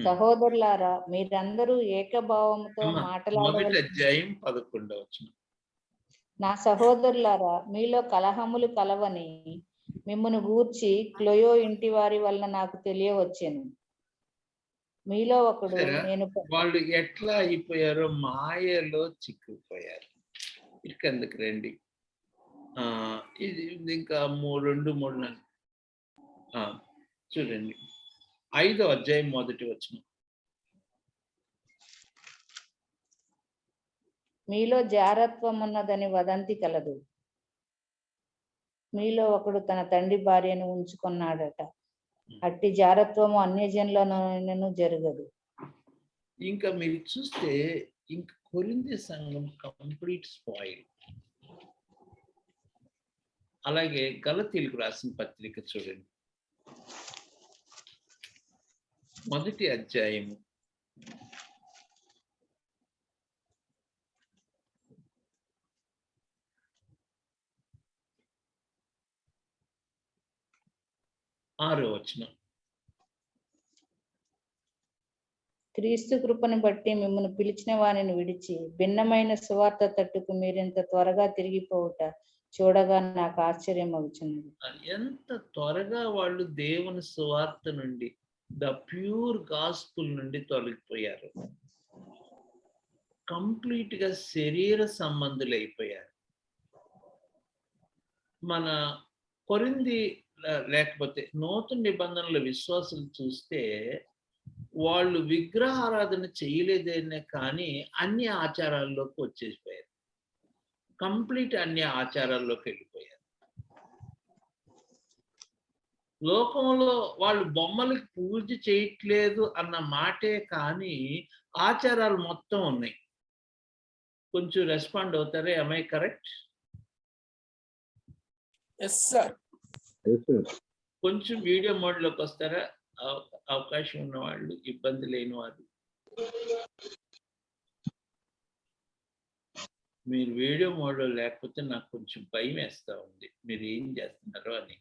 సహోదరులారా మీరందరూ ఏకభావముతో మొదటి మాట్లాడవలసి. అధ్యాయం 11వ వచనం. నా సహోదరులారా, మీలో కలహములు కలవని మిమ్మును గూర్చి క్లోయో ఇంటి వారి వలన నాకు తెలియవచ్చెను. మీలో ఒకడు నేను వాళ్ళు ఎట్లా అయిపోయారో మాయలో చిక్కుపోయారు. ఇక్కడికి రండి. ఇది ఇంకా 2-3 చూడండి. 5వ అధ్యాయం 1వ వచనం. మీలో జారత్వం ఉన్నదని వదంతి కలదు. మీలో ఒకడు తన తండ్రి భార్యను ఉంచుకున్నాడట. అట్టి జారత్వము అన్యజనులను జరగదు. ఇంకా మీరు చూస్తే ఇంకా కొరింథీ సంఘం కంప్లీట్ స్పాయిల్. అలాగే గలతీయులకు రాసిన పత్రిక చూడండి, మొదటి అధ్యాయము 6వ వచనం. క్రీస్తు కృపను బట్టి మిమ్మల్ని పిలిచిన వారిని విడిచి భిన్నమైన సువార్త తట్టుకు మీరింత త్వరగా తిరిగిపోవుట చూడగా నాకు ఆశ్చర్యం అవుతున్నది. ఎంత త్వరగా వాళ్ళు దేవుని సువార్త నుండి, ద ప్యూర్ గాస్పుల్ నుండి తొలగిపోయారు. కంప్లీట్ గా శరీర సంబంధులు అయిపోయారు. మన కొరింథీ లేకపోతే నూతన నిబంధనల విశ్వాసులు చూస్తే వాళ్ళు విగ్రహారాధన చేయలేదనే కానీ అన్ని ఆచారాల్లోకి వచ్చేసిపోయారు. కంప్లీట్ అన్ని ఆచారాల్లోకి వెళ్ళిపోయారు. లోకంలో వాళ్ళు బొమ్మలకి పూజ చేయట్లేదు అన్న మాటే కానీ ఆచారాలు మొత్తం ఉన్నాయి. కొంచెం రెస్పాండ్ అవుతారా? am I correct? Yes, sir. కొంచెం వీడియో మోడ్లోకి వస్తారా? అవకాశం ఉన్న వాళ్ళు, ఇబ్బంది లేని వారు. మీరు వీడియో మోడ్లో లేకపోతే నాకు కొంచెం భయం వేస్తూ ఉంది, మీరు ఏం చేస్తున్నారో అని.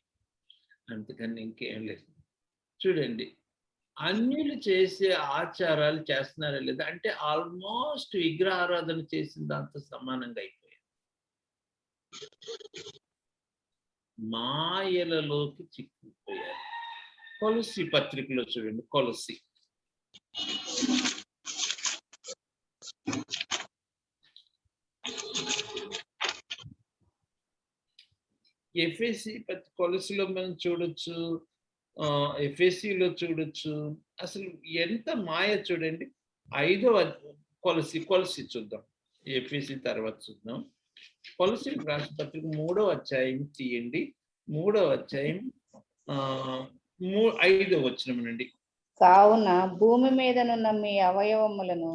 అందుకని ఇంకేం లేదు. చూడండి, అన్యులు చేసే ఆచారాలు చేస్తున్నారా లేదా అంటే ఆల్మోస్ట్ విగ్రహారాధన చేసిన దాంతో సమానంగా అయిపోయాయి. మాయలలోకి చిక్కుపోయారు. కొలస్సీ పత్రికలో చూడండి, కొలస్సీ ఎఫ్ఎస్సి కొలస్సీలో మనం చూడొచ్చు, ఎఫ్ఎస్సిలో చూడొచ్చు. అసలు ఎంత మాయ చూడండి. 5వ కొలస్సీ చూద్దాం, ఎఫ్ఎస్సి తర్వాత చూద్దాం. కొలస్సీ రాసిన పత్రిక 3వ అధ్యాయం తీయండి. 3వ అధ్యాయం 5వ వచనం నుండి. కావున భూమి మీదనున్న మీ అవయవములను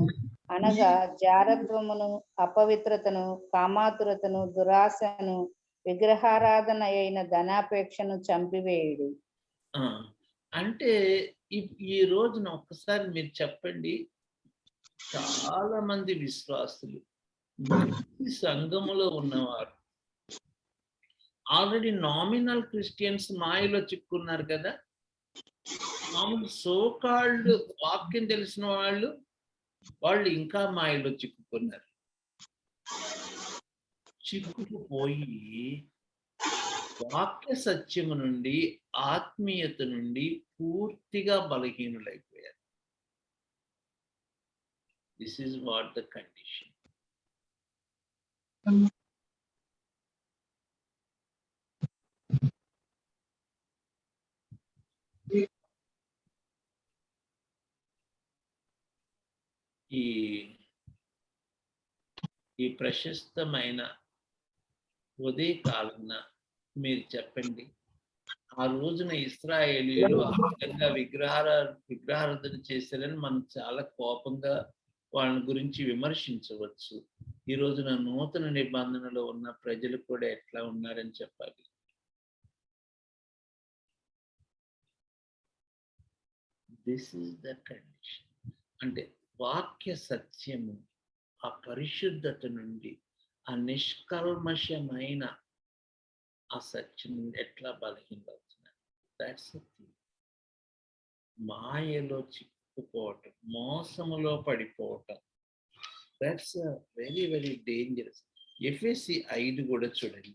అనగా జారత్వమును, అపవిత్రతను, కామాతురతను, దురాశను, విగ్రహారాధన అయిన ధనాపేక్షను చంపివేయుడు. అంటే ఈ రోజున ఒక్కసారి మీరు చెప్పండి, చాలా మంది విశ్వాసులు సంఘములో ఉన్నవారు ఆల్రెడీ నామినల్ క్రిస్టియన్స్ మాయలో చిక్కున్నారు కదా. మామూలు సోకాల్డ్ వాక్యం తెలిసిన వాళ్ళు ఇంకా మాయలో చిక్కుకున్నారు. చిక్కుకుపోయి వాక్య సత్యము నుండి, ఆత్మీయత నుండి పూర్తిగా బలహీనులైపోయారు. This is what the condition. ఈ ప్రశస్తమైన ఉదయకాలన మీరు చెప్పండి, ఆ రోజున ఇశ్రాయేలీయులు ఆ విధంగా విగ్రహారాధన చేశారని మనం చాలా కోపంగా వాళ్ళ గురించి విమర్శించవచ్చు. ఈ రోజున నూతన నిబంధనలో ఉన్న ప్రజలు కూడా ఎట్లా ఉన్నారని చెప్పాలి. This is the condition. అంటే వాక్య సత్యము, ఆ పరిశుద్ధత నుండి, ఆ నిష్కల్మషమైన ఆ సత్యం నుండి ఎట్లా బలహీనవుతున్నారు. దాట్స్ మాయలో చిక్కుపోవటం, మోసములో పడిపోవటం. That's very very dangerous. ఎఫ్ఎస్సి 5 కూడా చూడండి.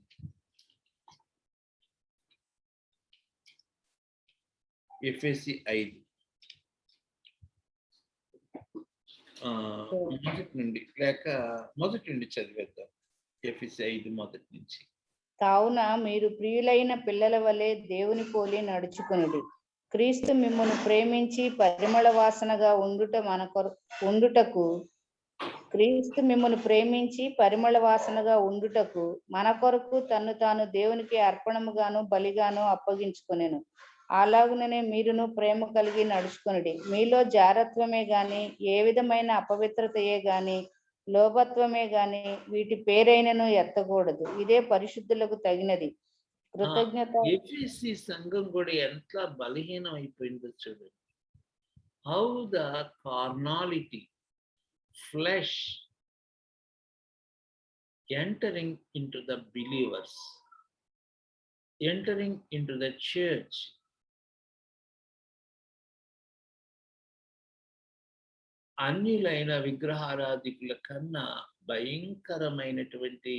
ఎఫ్ఎస్సి 5 మొదటి నుండి చదివేద్దాం. ఎఫ్ఎస్సి 5 మొదటి నుంచి. కావున మీరు ప్రియులైన పిల్లల వలె దేవుని పోలి నడుచుకొనుడి. క్రీస్తు మిమ్మును ప్రేమించి పరిమళ వాసనగా ఉండుటకు మన కొరకు తన్ను తాను దేవునికి అర్పణముగాను బలిగాను అప్పగించుకొనెను. అలాగుననే మీరును ప్రేమ కలిగి నడుచుకొనుడి. మీలో జారత్వమే గాని, ఏ విధమైన అపవిత్రతయే గాని, లోభత్వమే గాని వీటి పేరైనను ఎత్తకూడదు. ఇదే పరిశుద్ధులకు తగినది. కృతజ్ఞత. ఎఫెసీ సంఘం కూడా ఎంత బలహీనం అయిపోయిందో చూడండి. How the కార్నాలిటీ, flesh entering into the believers, entering into the church. అన్యులైన విగ్రహారాధికుల కన్నా భయంకరమైనటువంటి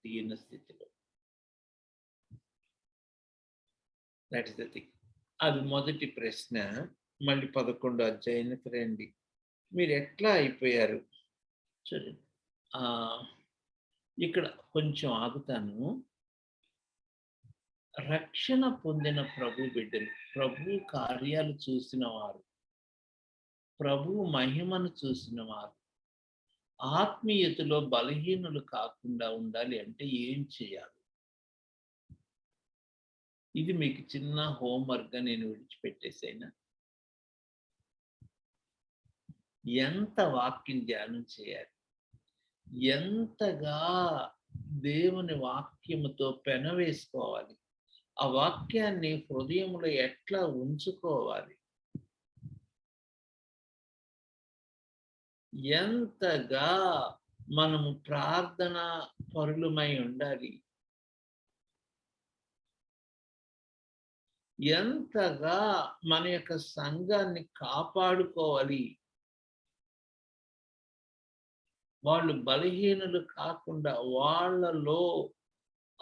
దీన స్థితిలో. That is the thing. అది మొదటి ప్రశ్న. మళ్ళీ 11వ అధ్యాయానికి రండి. మీరు ఎట్లా అయిపోయారు చూడండి. ఇక్కడ కొంచెం ఆగుతాను. రక్షణ పొందిన ప్రభు బిడ్డలు, ప్రభు కార్యాలు చూసిన వారు, ప్రభు మహిమను చూసిన వారు ఆత్మీయతలో బలహీనులు కాకుండా ఉండాలి అంటే ఏం చేయాలి? ఇది మీకు చిన్న హోంవర్క్గా నేను విడిచిపెట్టేసైనా. ఎంత వాక్యం ధ్యానం చేయాలి, ఎంతగా దేవుని వాక్యముతో పెనవేసుకోవాలి, ఆ వాక్యాన్ని హృదయంలో ఎట్లా ఉంచుకోవాలి, ఎంతగా మనము ప్రార్థన పరులమై ఉండాలి, ఎంతగా మన యొక్క సంఘాన్ని కాపాడుకోవాలి, వాళ్ళు బలహీనులు కాకుండా వాళ్ళలో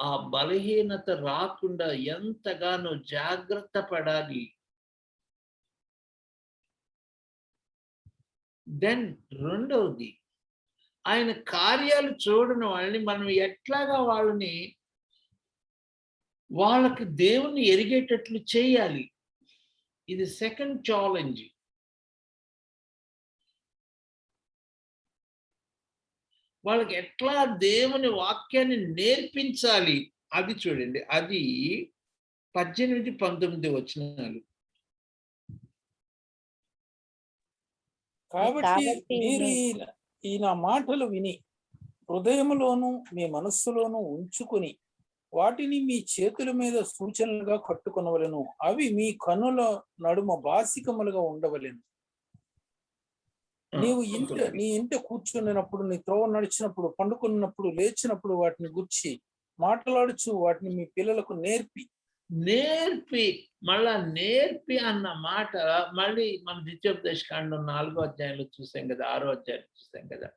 ఆ బలహీనత రాకుండా ఎంతగానో జాగ్రత్త పడాలి. దెన్ రెండవది, ఆయన కార్యాలు చూడని వాళ్ళని మనం ఎట్లాగా వాళ్ళకి దేవుణ్ణి ఎరిగేటట్లు చేయాలి. ఇది సెకండ్ ఛాలెంజ్. వాళ్ళకి ఎట్లా దేవుని వాక్యాన్ని నేర్పించాలి అది చూడండి. అది 18, 19 వచనాలు. కాబట్టి మీరు ఈ నా మాటలు విని హృదయములోను మీ మనస్సులోను ఉంచుకుని వాటిని మీ చేతుల మీద సూచనలుగా కట్టుకొనవలెను. అవి మీ కన్నుల నడుమ బాసికములుగా ఉండవలెను. నీవు నీ ఇంట కూర్చున్నప్పుడు, నీ త్రోవ నడిచినప్పుడు, పండుకున్నప్పుడు, లేచినప్పుడు వాటిని గుర్చి మాట్లాడుచు వాటిని మీ పిల్లలకు నేర్పి మళ్ళా నేర్పి అన్న మాట మళ్ళీ మన ద్వితీయోపదేశకాండం 4వ అధ్యాయంలో చూసాం కదా, 6వ అధ్యాయంలో చూసాం కదా.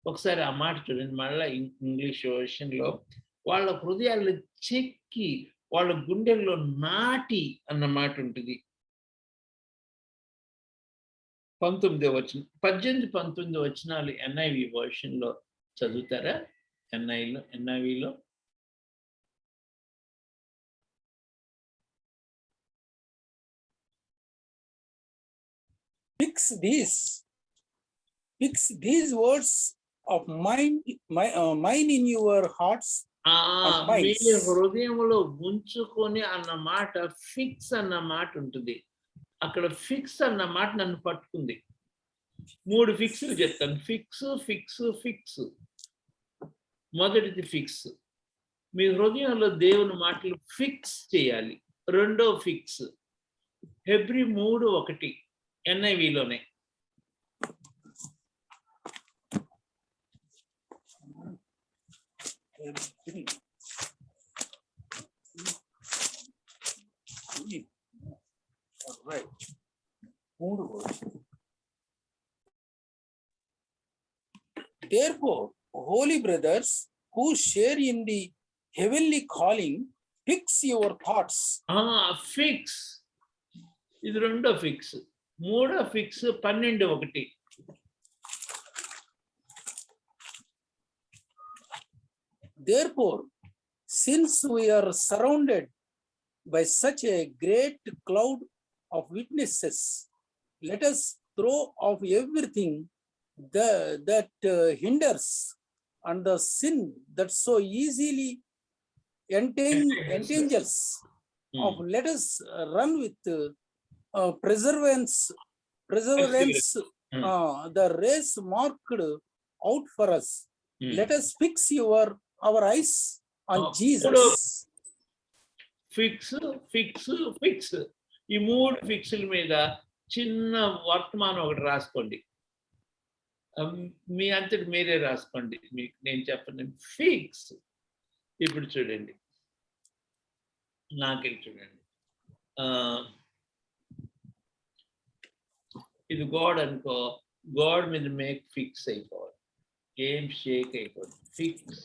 ఒకసారి ఆ మాట చూడండి. మళ్ళా ఇంగ్లీష్ వర్షన్ లో వాళ్ళ హృదయాల్లో చెక్కి వాళ్ళ గుండెల్లో నాటి అన్న మాట ఉంటుంది. 19వ వచనం, 18, 19 వచనాలు NIV వర్షన్ లో చదువుతారా? NIVలో Fix these words of mine in your hearts and me minds. హృదయంలో ఉంచుకొని అన్న మాట ఫిక్స్ అన్న మాట ఉంటుంది. అక్కడ ఫిక్స్ అన్న మాట నన్ను పట్టుకుంది. 3 ఫిక్స్లు చెప్తాను. ఫిక్స్. మొదటిది ఫిక్స్, మీ హృదయంలో దేవుని మాటలు ఫిక్స్ చేయాలి. రెండో fix Hebrew 3:1 NIVలోనే. Right. Therefore, holy brothers who share in the heavenly calling, fix your thoughts. Fix, ఇది రెండో ఫిక్స్. మూడో fix 12:1. Therefore, since we are surrounded by such a great cloud of witnesses, let us throw off everything that hinders and the sin that so easily entangles. Let us run with perseverance the race marked out for us. Let us fix our eyes on Jesus. Fix. ఈ 3 ఫిక్స్ల మీద చిన్న వర్తమానం ఒకటి రాసుకోండి. మీ అంతటి మీరే రాసుకోండి. మీకు నేను చెప్పను. ఫిక్స్. ఇప్పుడు చూడండి, నాకెళ్ళి చూడండి. ఇది గాడ్ అనుకో, గాడ్ మీద మేక్ ఫిక్స్ అయిపోవాలి. ఏం షేక్ అయిపోతుంది. ఫిక్స్.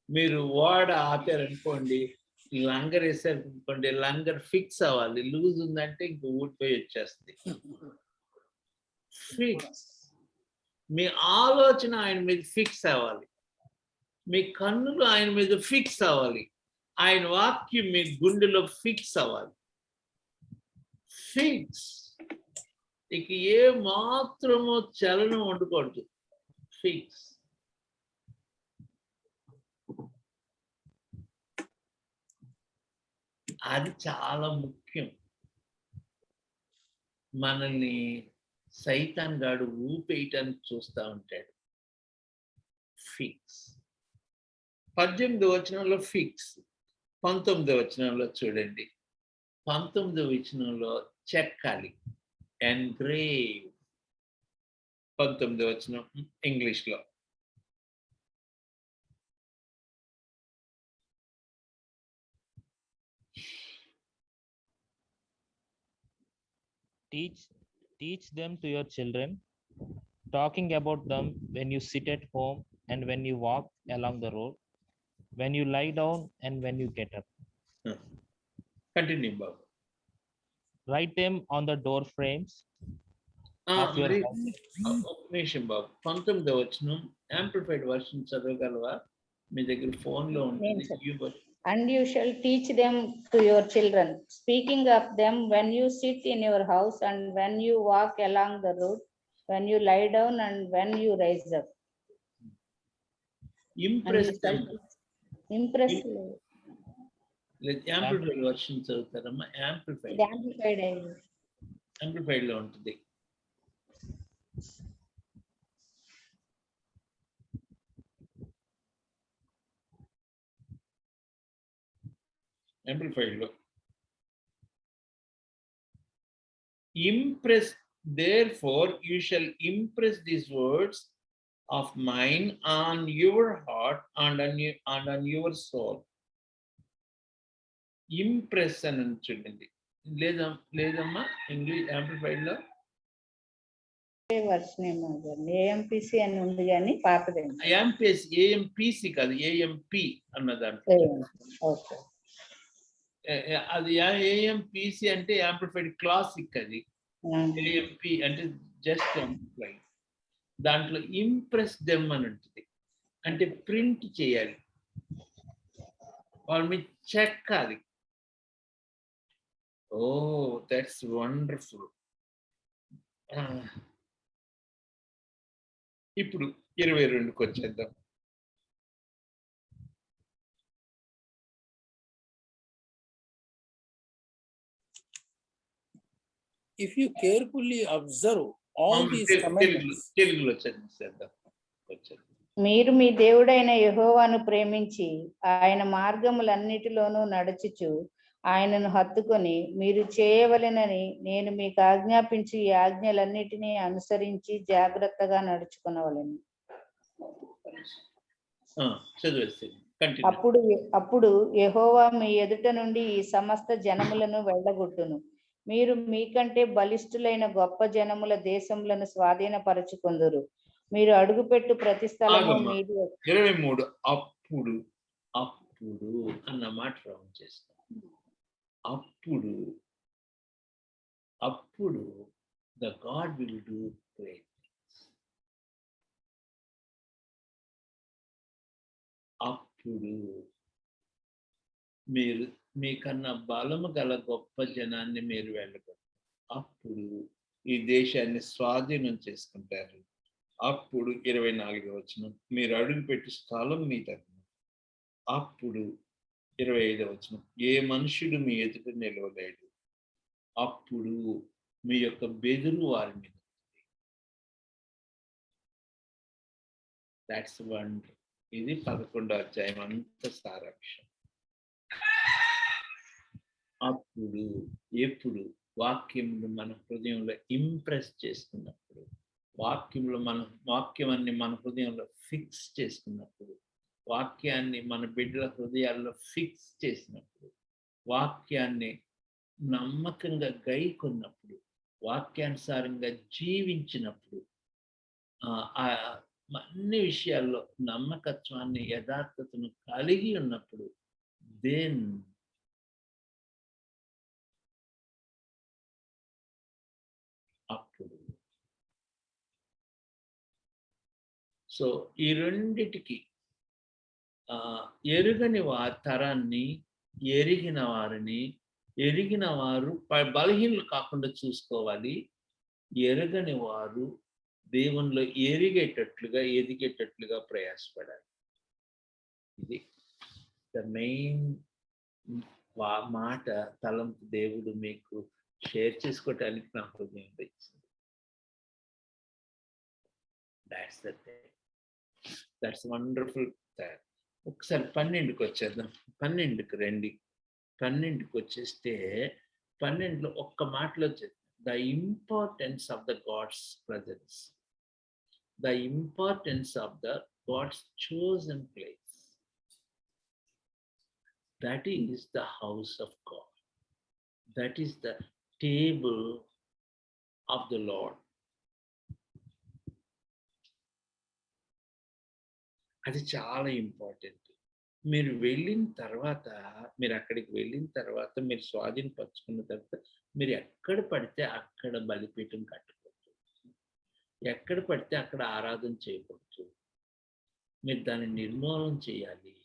మీరు వాడ ఆపారనుకోండి, లంగర్ వేసారనుకోండి, లంగర్ ఫిక్స్ అవ్వాలి. లూజ్ ఉందంటే ఇంక ఊడిపోయి వచ్చేస్తుంది. ఫిక్స్. మీ ఆలోచన ఆయన మీద ఫిక్స్ అవ్వాలి. మీ కన్నులు ఆయన మీద ఫిక్స్ అవ్వాలి. ఆయన వాక్యం మీ గుండెలో ఫిక్స్ అవ్వాలి. ఫిక్స్. ఇక ఏ మాత్రమో చలనం ఉండకూడదు. ఫిక్స్. అది చాలా ముఖ్యం. మనల్ని సైతాన్ గాడు ఊపేయటానికి చూస్తూ ఉంటాడు. ఫిక్స్. 18వ వచనంలో ఫిక్స్. 19వ వచనంలో చూడండి. 19వ వచనంలో చెక్కాలి. ఎంగ్రేవ్. 19వ వచనం ఇంగ్లీష్లో. Teach them to your children, talking about them when you sit at home and when you walk along the road, when you lie down and when you get up. Continue, Babu. Write them on the door frames of your మరి house. ఒక నిమిషం బాబు, 19వ వచనం amplified version చదవగలవా? మీ దగ్గర phone లో ఉంటుంది. And you shall teach them to your children, speaking of them when you sit in your house and when you walk along the road, when you lie down and when you rise up. Impress Impress. Amplified version చదువుతారమ్మా? Amplified లో ఉంటుంది. Amplified lo. Impress, therefore you shall impress these words of mine on your heart and on your soul. Impress అని చూడండి. లేదమ్మా English amplified లో AMPC అని ఉంది కానీ పాతది. AMPC కాదు, AMP అన్నదాంట్లో. అది AMPC అంటే యాంప్లిఫైడ్ క్లాసిక్, అది AMP అంటే జస్ట్ యాంప్లిఫైడ్. దాంట్లో ఇంప్రెస్ దెమ్ అని ఉంటుంది, అంటే ప్రింట్ చేయాలి, వాళ్ళ మీద చెక్కాలి. ఓ దట్స్ వండర్ఫుల్. ఇప్పుడు 22కి వచ్చేద్దాం. If you carefully observe all these commandments. తెలుగులో చదివేద్దాం. మీరు మీ దేవుడైన యెహోవాను ప్రేమించి ఆయన మార్గములన్నిటిలోనూ నడుచుచు ఆయనను హత్తుకొని మీరు చేయవలెనని నేను మీకు ఆజ్ఞాపించి ఈ ఆజ్ఞలన్నిటినీ అనుసరించి జాగ్రత్తగా నడుచుకునవలెను. అప్పుడు యెహోవా మీ ఎదుట నుండి ఈ సమస్త జనములను వెళ్ళగొట్టును. మీరు మీకంటే బలిష్ఠులైన గొప్ప జనముల దేశములను స్వాధీనపరచుకొందురు. మీరు అడుగుపెట్టు ప్రతి స్థలము మీది. 23 అప్పుడు అన్న మాట రావు చేస్తాం. అప్పుడు the God will do great things. అప్పుడు మీరు మీకన్నా బలము గల గొప్ప జనాన్ని మీరు వెళ్ళగలరు. అప్పుడు ఈ దేశాన్ని స్వాధీనం చేసుకుంటారు. అప్పుడు 24వ వచనం మీరు అడుగుపెట్టి స్థలం మీ తగ్గు. అప్పుడు 25వ వచనం ఏ మనుషుడు మీ ఎదుట నిలవలేడు. అప్పుడు మీ యొక్క బెదురు వారి మీద. That's wonder. ఇది 11వ అధ్యాయం అంత సారాంశం. అప్పుడు ఎప్పుడు వాక్యంలో మన హృదయంలో ఇంప్రెస్ చేసుకున్నప్పుడు, వాక్యాన్ని మన హృదయంలో ఫిక్స్ చేసుకున్నప్పుడు, వాక్యాన్ని మన బిడ్డల హృదయాల్లో ఫిక్స్ చేసినప్పుడు, వాక్యాన్ని నమ్మకంగా గైకొన్నప్పుడు, వాక్యానుసారంగా జీవించినప్పుడు, అన్ని విషయాల్లో నమ్మకత్వాన్ని యథార్థతను కలిగి ఉన్నప్పుడు, దెన్ అప్పుడు సో ఈ రెండిటికి ఎరుగని తరాన్ని ఎరిగిన వారిని, ఎరిగిన వారు బలహీనలు కాకుండా చూసుకోవాలి. ఎరగని వారు దేవునిలో ఎదిగేటట్లుగా ప్రయాసపడాలి. ఇది ద మెయిన్ మాట, తలంపు దేవుడు మీకు షేర్ చేసుకోవటానికి నా హృదయంలో ఇచ్చింది. That's the thing. That's wonderful. ఒకసారి 12కి వచ్చేద్దాం. 12కి రండి. 12కి వచ్చేస్తే 12లో ఒక్క మాటలో the importance of the God's presence, the importance of the God's chosen place. That is the house of God. That is the table of the Lord. అది చాలా important. మీరు వెళ్ళిన తర్వాత, మీరు అక్కడికి వెళ్ళిన తర్వాత, మీరు స్వాధీనపరుచుకున్న తర్వాత మీరు ఎక్కడ పడితే అక్కడ బలిపీఠం కట్టకూడదు, ఎక్కడ పడితే అక్కడ ఆరాధన చేయకూడదు. మీరు దాన్ని నిర్మూలన చేయాలి.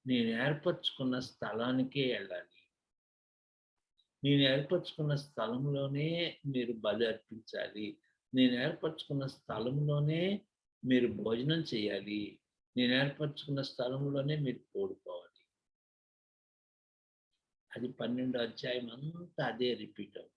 నేను ఏర్పరచుకున్న స్థలానికే వెళ్ళాలి. నేను ఏర్పరచుకున్న స్థలంలోనే మీరు బలి అర్పించాలి. నేను ఏర్పరచుకున్న స్థలంలోనే మీరు భోజనం చేయాలి. నేను ఏర్పరచుకున్న స్థలంలోనే మీరు కోడుకోవాలి. అది 12వ అధ్యాయం అంతా అదే రిపీట్ అవుతుంది.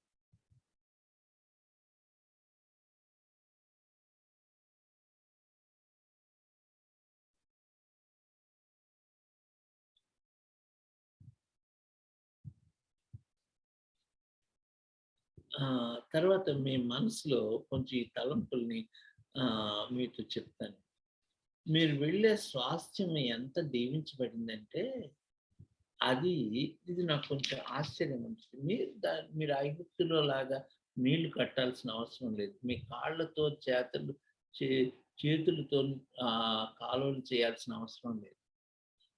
తర్వాత మీ మనసులో కొంచెం ఈ తలంపుల్ని మీతో చెప్తాను. మీరు వెళ్ళే స్వాస్థ్యం ఎంత దీవించబడిందంటే ఇది నాకు కొంచెం ఆశ్చర్యం అనిపిస్తుంది. మీరు ఐగుప్తులో లాగా నీళ్లు కట్టాల్సిన అవసరం లేదు. మీ కాళ్ళతో చేతులతో కాలువలు చేయాల్సిన అవసరం లేదు.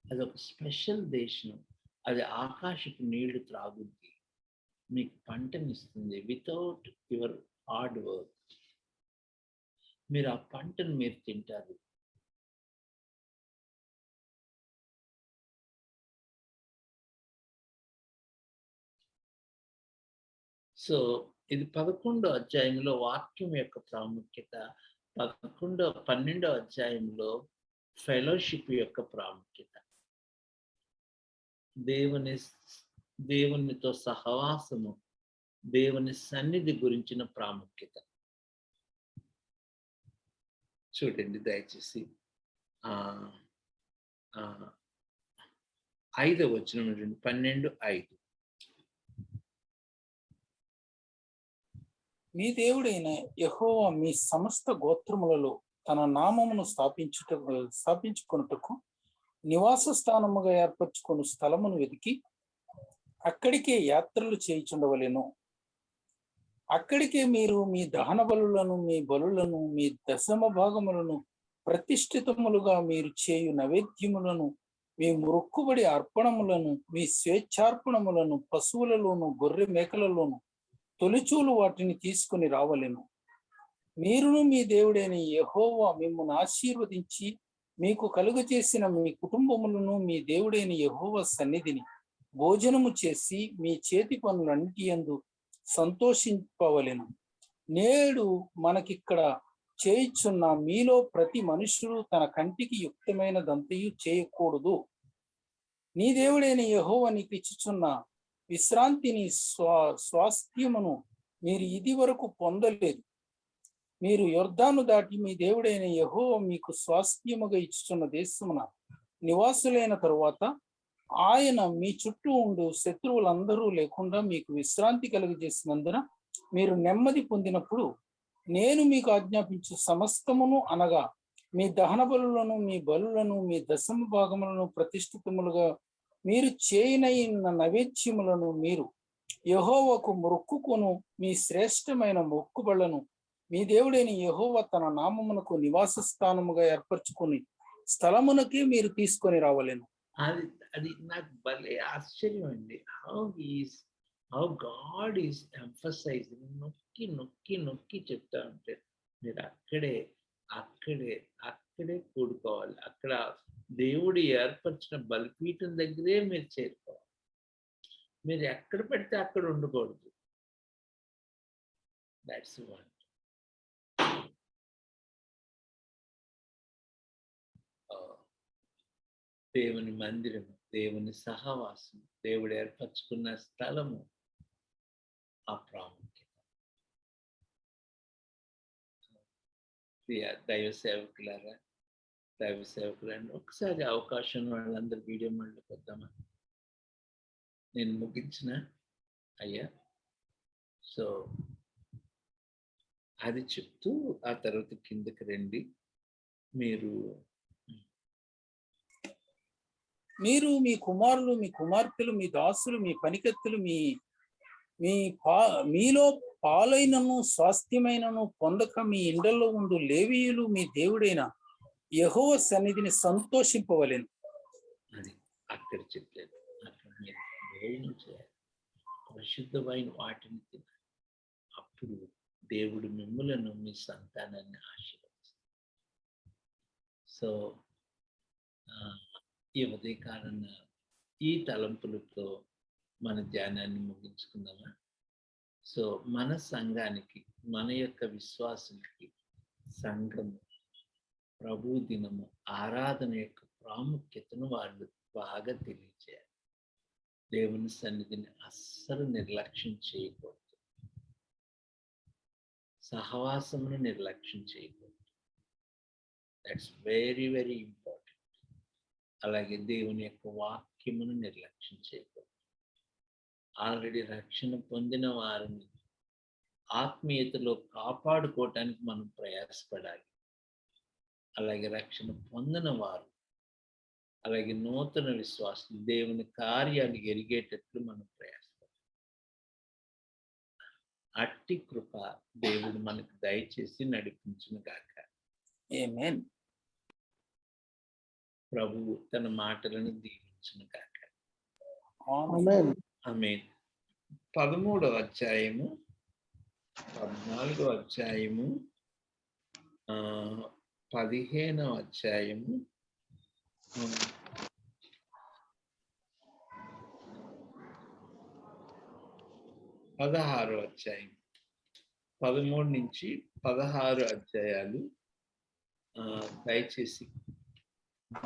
అది ఒక స్పెషల్ దేశం. అది ఆకాశపు నీళ్లు త్రాగుద్ది, మీకు పంటనిస్తుంది. వితౌట్ యువర్ హార్డ్ వర్క్ మీరు ఆ పంటను మీరు తింటారు. సో ఇది 11వ అధ్యాయంలో వాక్యం యొక్క ప్రాముఖ్యత, 12వ అధ్యాయంలో ఫెలోషిప్ యొక్క ప్రాముఖ్యత, దేవునితో సహవాసము, దేవుని సన్నిధి గురించిన ప్రాముఖ్యత. చూడండి దయచేసి 5వ వచనం, 12:5. మీ దేవుడైన యెహోవా మీ సమస్త గోత్రములలో తన నామమును స్థాపించుకొనుటకు నివాస స్థానముగా ఏర్పరచుకుని స్థలమును వెతికి అక్కడికే యాత్రలు చేయుచుండవలెను. అక్కడికే మీరు మీ దహన బలులను, మీ బలులను, మీ దశమ భాగములను, ప్రతిష్ఠితములుగా మీరు చేయు నైవేద్యములను, మీ మొక్కుబడి అర్పణములను, మీ స్వేచ్ఛార్పణములను, పశువులలోను గొర్రె మేకలలోను తొలిచూలు వాటిని తీసుకుని రావలెను. మీరును మీ దేవుడైన యెహోవా మిమ్మును ఆశీర్వదించి మీకు కలుగజేసిన మీ కుటుంబములను మీ దేవుడైన యెహోవా సన్నిధిని భోజనము చేసి మీ చేతి పనులన్నిటి యందు సంతోషింపవలెను. నేడు మనకిక్కడ చేయుచున్న మీలో ప్రతి మనుషుడు తన కంటికి యుక్తమైనదంతయు చేయకూడదు. నీ దేవుడైన యెహోవా నీకు ఇచ్చుచున్న విశ్రాంతిని స్వాస్థ్యమును మీరు ఇది వరకు పొందలేదు. మీరు యొర్దాను దాటి మీ దేవుడైన యెహోవా మీకు స్వాస్థ్యముగా ఇచ్చుచున్న దేశమున నివాసులైన తరువాత ఆయన మీ చుట్టూ ఉండు శత్రువులందరూ లేకుండా మీకు విశ్రాంతి కలుగజేసినందున మీరు నెమ్మది పొందినప్పుడు నేను మీకు ఆజ్ఞాపించు సమస్తమును అనగా మీ దహన బలులను, మీ బలులను, మీ దశమ భాగములను, ప్రతిష్ఠితములుగా మీరు చేయనైన నైవేద్యములను మీరు యెహోవాకు మొక్కుకొను మీ శ్రేష్టమైన మొక్కుబళ్లను మీ దేవుడైన యెహోవా తన నామమునకు నివాస స్థానముగా ఏర్పరచుకుని స్థలమునకే మీరు తీసుకొని రావలెను. అది నాకు భలే ఆశ్చర్యం అండి. హౌ గాడ్ ఈస్ ఎంఫసైజింగ్, నొక్కి నొక్కి నొక్కి చెప్తా ఉంటారు. మీరు అక్కడే కూడుకోవాలి. అక్కడ దేవుడు ఏర్పరిచిన బలిపీఠం దగ్గరే మీరు చేరుకోవాలి. మీరు ఎక్కడ పెడితే అక్కడ ఉండకూడదు. That's one. దేవుని మందిరము, దేవుని సహవాసం, దేవుడు ఏర్పరచుకున్న స్థలము, ఆ ప్రాముఖ్యత. దైవ సేవకులని ఒకసారి అవకాశం వాళ్ళందరూ వీడియో మళ్ళీకి వద్దామా? నేను ముగించిన అయ్యా. సో అది చెప్తూ ఆ తర్వాత కిందకి రండి. మీరు మీ కుమారులు, మీ కుమార్తెలు, మీ దాసులు, మీ పనికత్తులు మీలో పాలైనను స్వాస్థ్యమైనను పొందక మీ ఇండ్లలో ఉండు లేవీయులు మీ దేవుడైన యెహోవా సన్నిధిని సంతోషింపవలెను. అక్కడ చెప్పలేదు. అక్కడ మీరు భోజనం చేయాలి, పరిశుద్ధమైన వాటిని తినాలి. అప్పుడు దేవుడు మిమ్ములను మీ సంతానాన్ని ఆశీర్వదిస్తాడు. సో ఈ ఉదయకాలన ఈ తలంపులతో మన ధ్యానాన్ని ముగించుకుందామా? సో మన సంఘానికి, మన యొక్క విశ్వాసులకి సంఘము, ప్రభు దినము, ఆరాధన యొక్క ప్రాముఖ్యతను వాళ్ళు బాగా తెలియజేయాలి. దేవుని సన్నిధిని అస్సలు నిర్లక్ష్యం చేయకూడదు, సహవాసమును నిర్లక్ష్యం చేయకూడదు. That's very very important. అలాగే దేవుని యొక్క వాక్యమును నిర్లక్ష్యం చేయకూడదు. ఆల్రెడీ రక్షణ పొందిన వారిని ఆత్మీయతలో కాపాడుకోవటానికి మనం ప్రయాసపడాలి. అలాగే రక్షణ పొందిన వారు, అలాగే నూతన విశ్వాసులు దేవుని కార్యాలు ఎరిగేటట్లు మనం ప్రయాసపడాలి. అట్టి కృప దేవుడు మనకు దయచేసి నడిపించును గాక. ఆమేన్. ప్రభువు తన మాటలను దీవించును గాక. ఆమేన్. ఆమేన్. 13వ అధ్యాయము, 14వ అధ్యాయము, 15వ అధ్యాయము, 16వ అధ్యాయం, 13 నుంచి 16 అధ్యాయాలు దయచేసి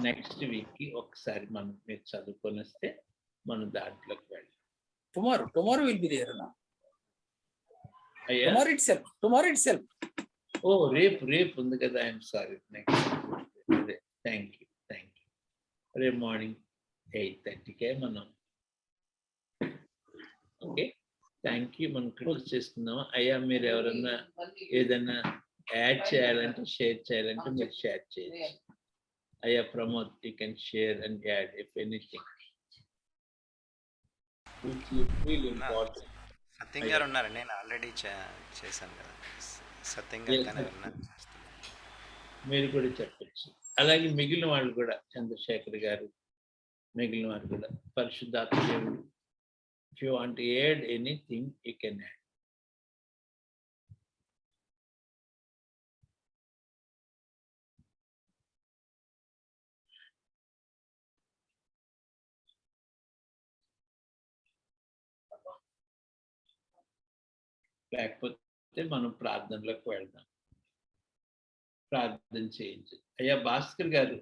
నెక్స్ట్ వీక్కి ఒకసారి మనం మీరు చదువుకొని వస్తే మనం దాంట్లోకి వెళ్ళాం. Tomorrow will be there now. అయ్యా, Tomorrow itself. ఓ రేపు ఉంది కదా. I'm sorry. నెక్స్ట్ అదే. Thank you. రేపు మార్నింగ్ 8:30కే మనం. Okay, thank you. మనం క్లోజ్ చేసుకుందాం. అయ్యా, మీరు ఎవరన్నా ఏదైనా యాడ్ చేయాలంటే, షేర్ చేయాలంటే మీరు షేర్ చేయొచ్చు. అయ్యా Pramod, you can share and add if anything which you feel important. సత్యం గారు ఉన్నారు, నేను ఆల్రెడీ చేశాను కదా. సత్యం గారు కానీ మీరు కూడా చెప్పచ్చు. అలాగే మిగిలిన వాళ్ళు కూడా, చంద్రశేఖర్ గారు, మిగిలిన వారు కూడా, పరిశుద్ధాత్మ దేవుడు, if you want to add anything you can add. లేకపోతే మనం ప్రార్థనలోకి వెళ్దాం. ప్రార్థన చేయించు. అయ్యా భాస్కర్ గారు,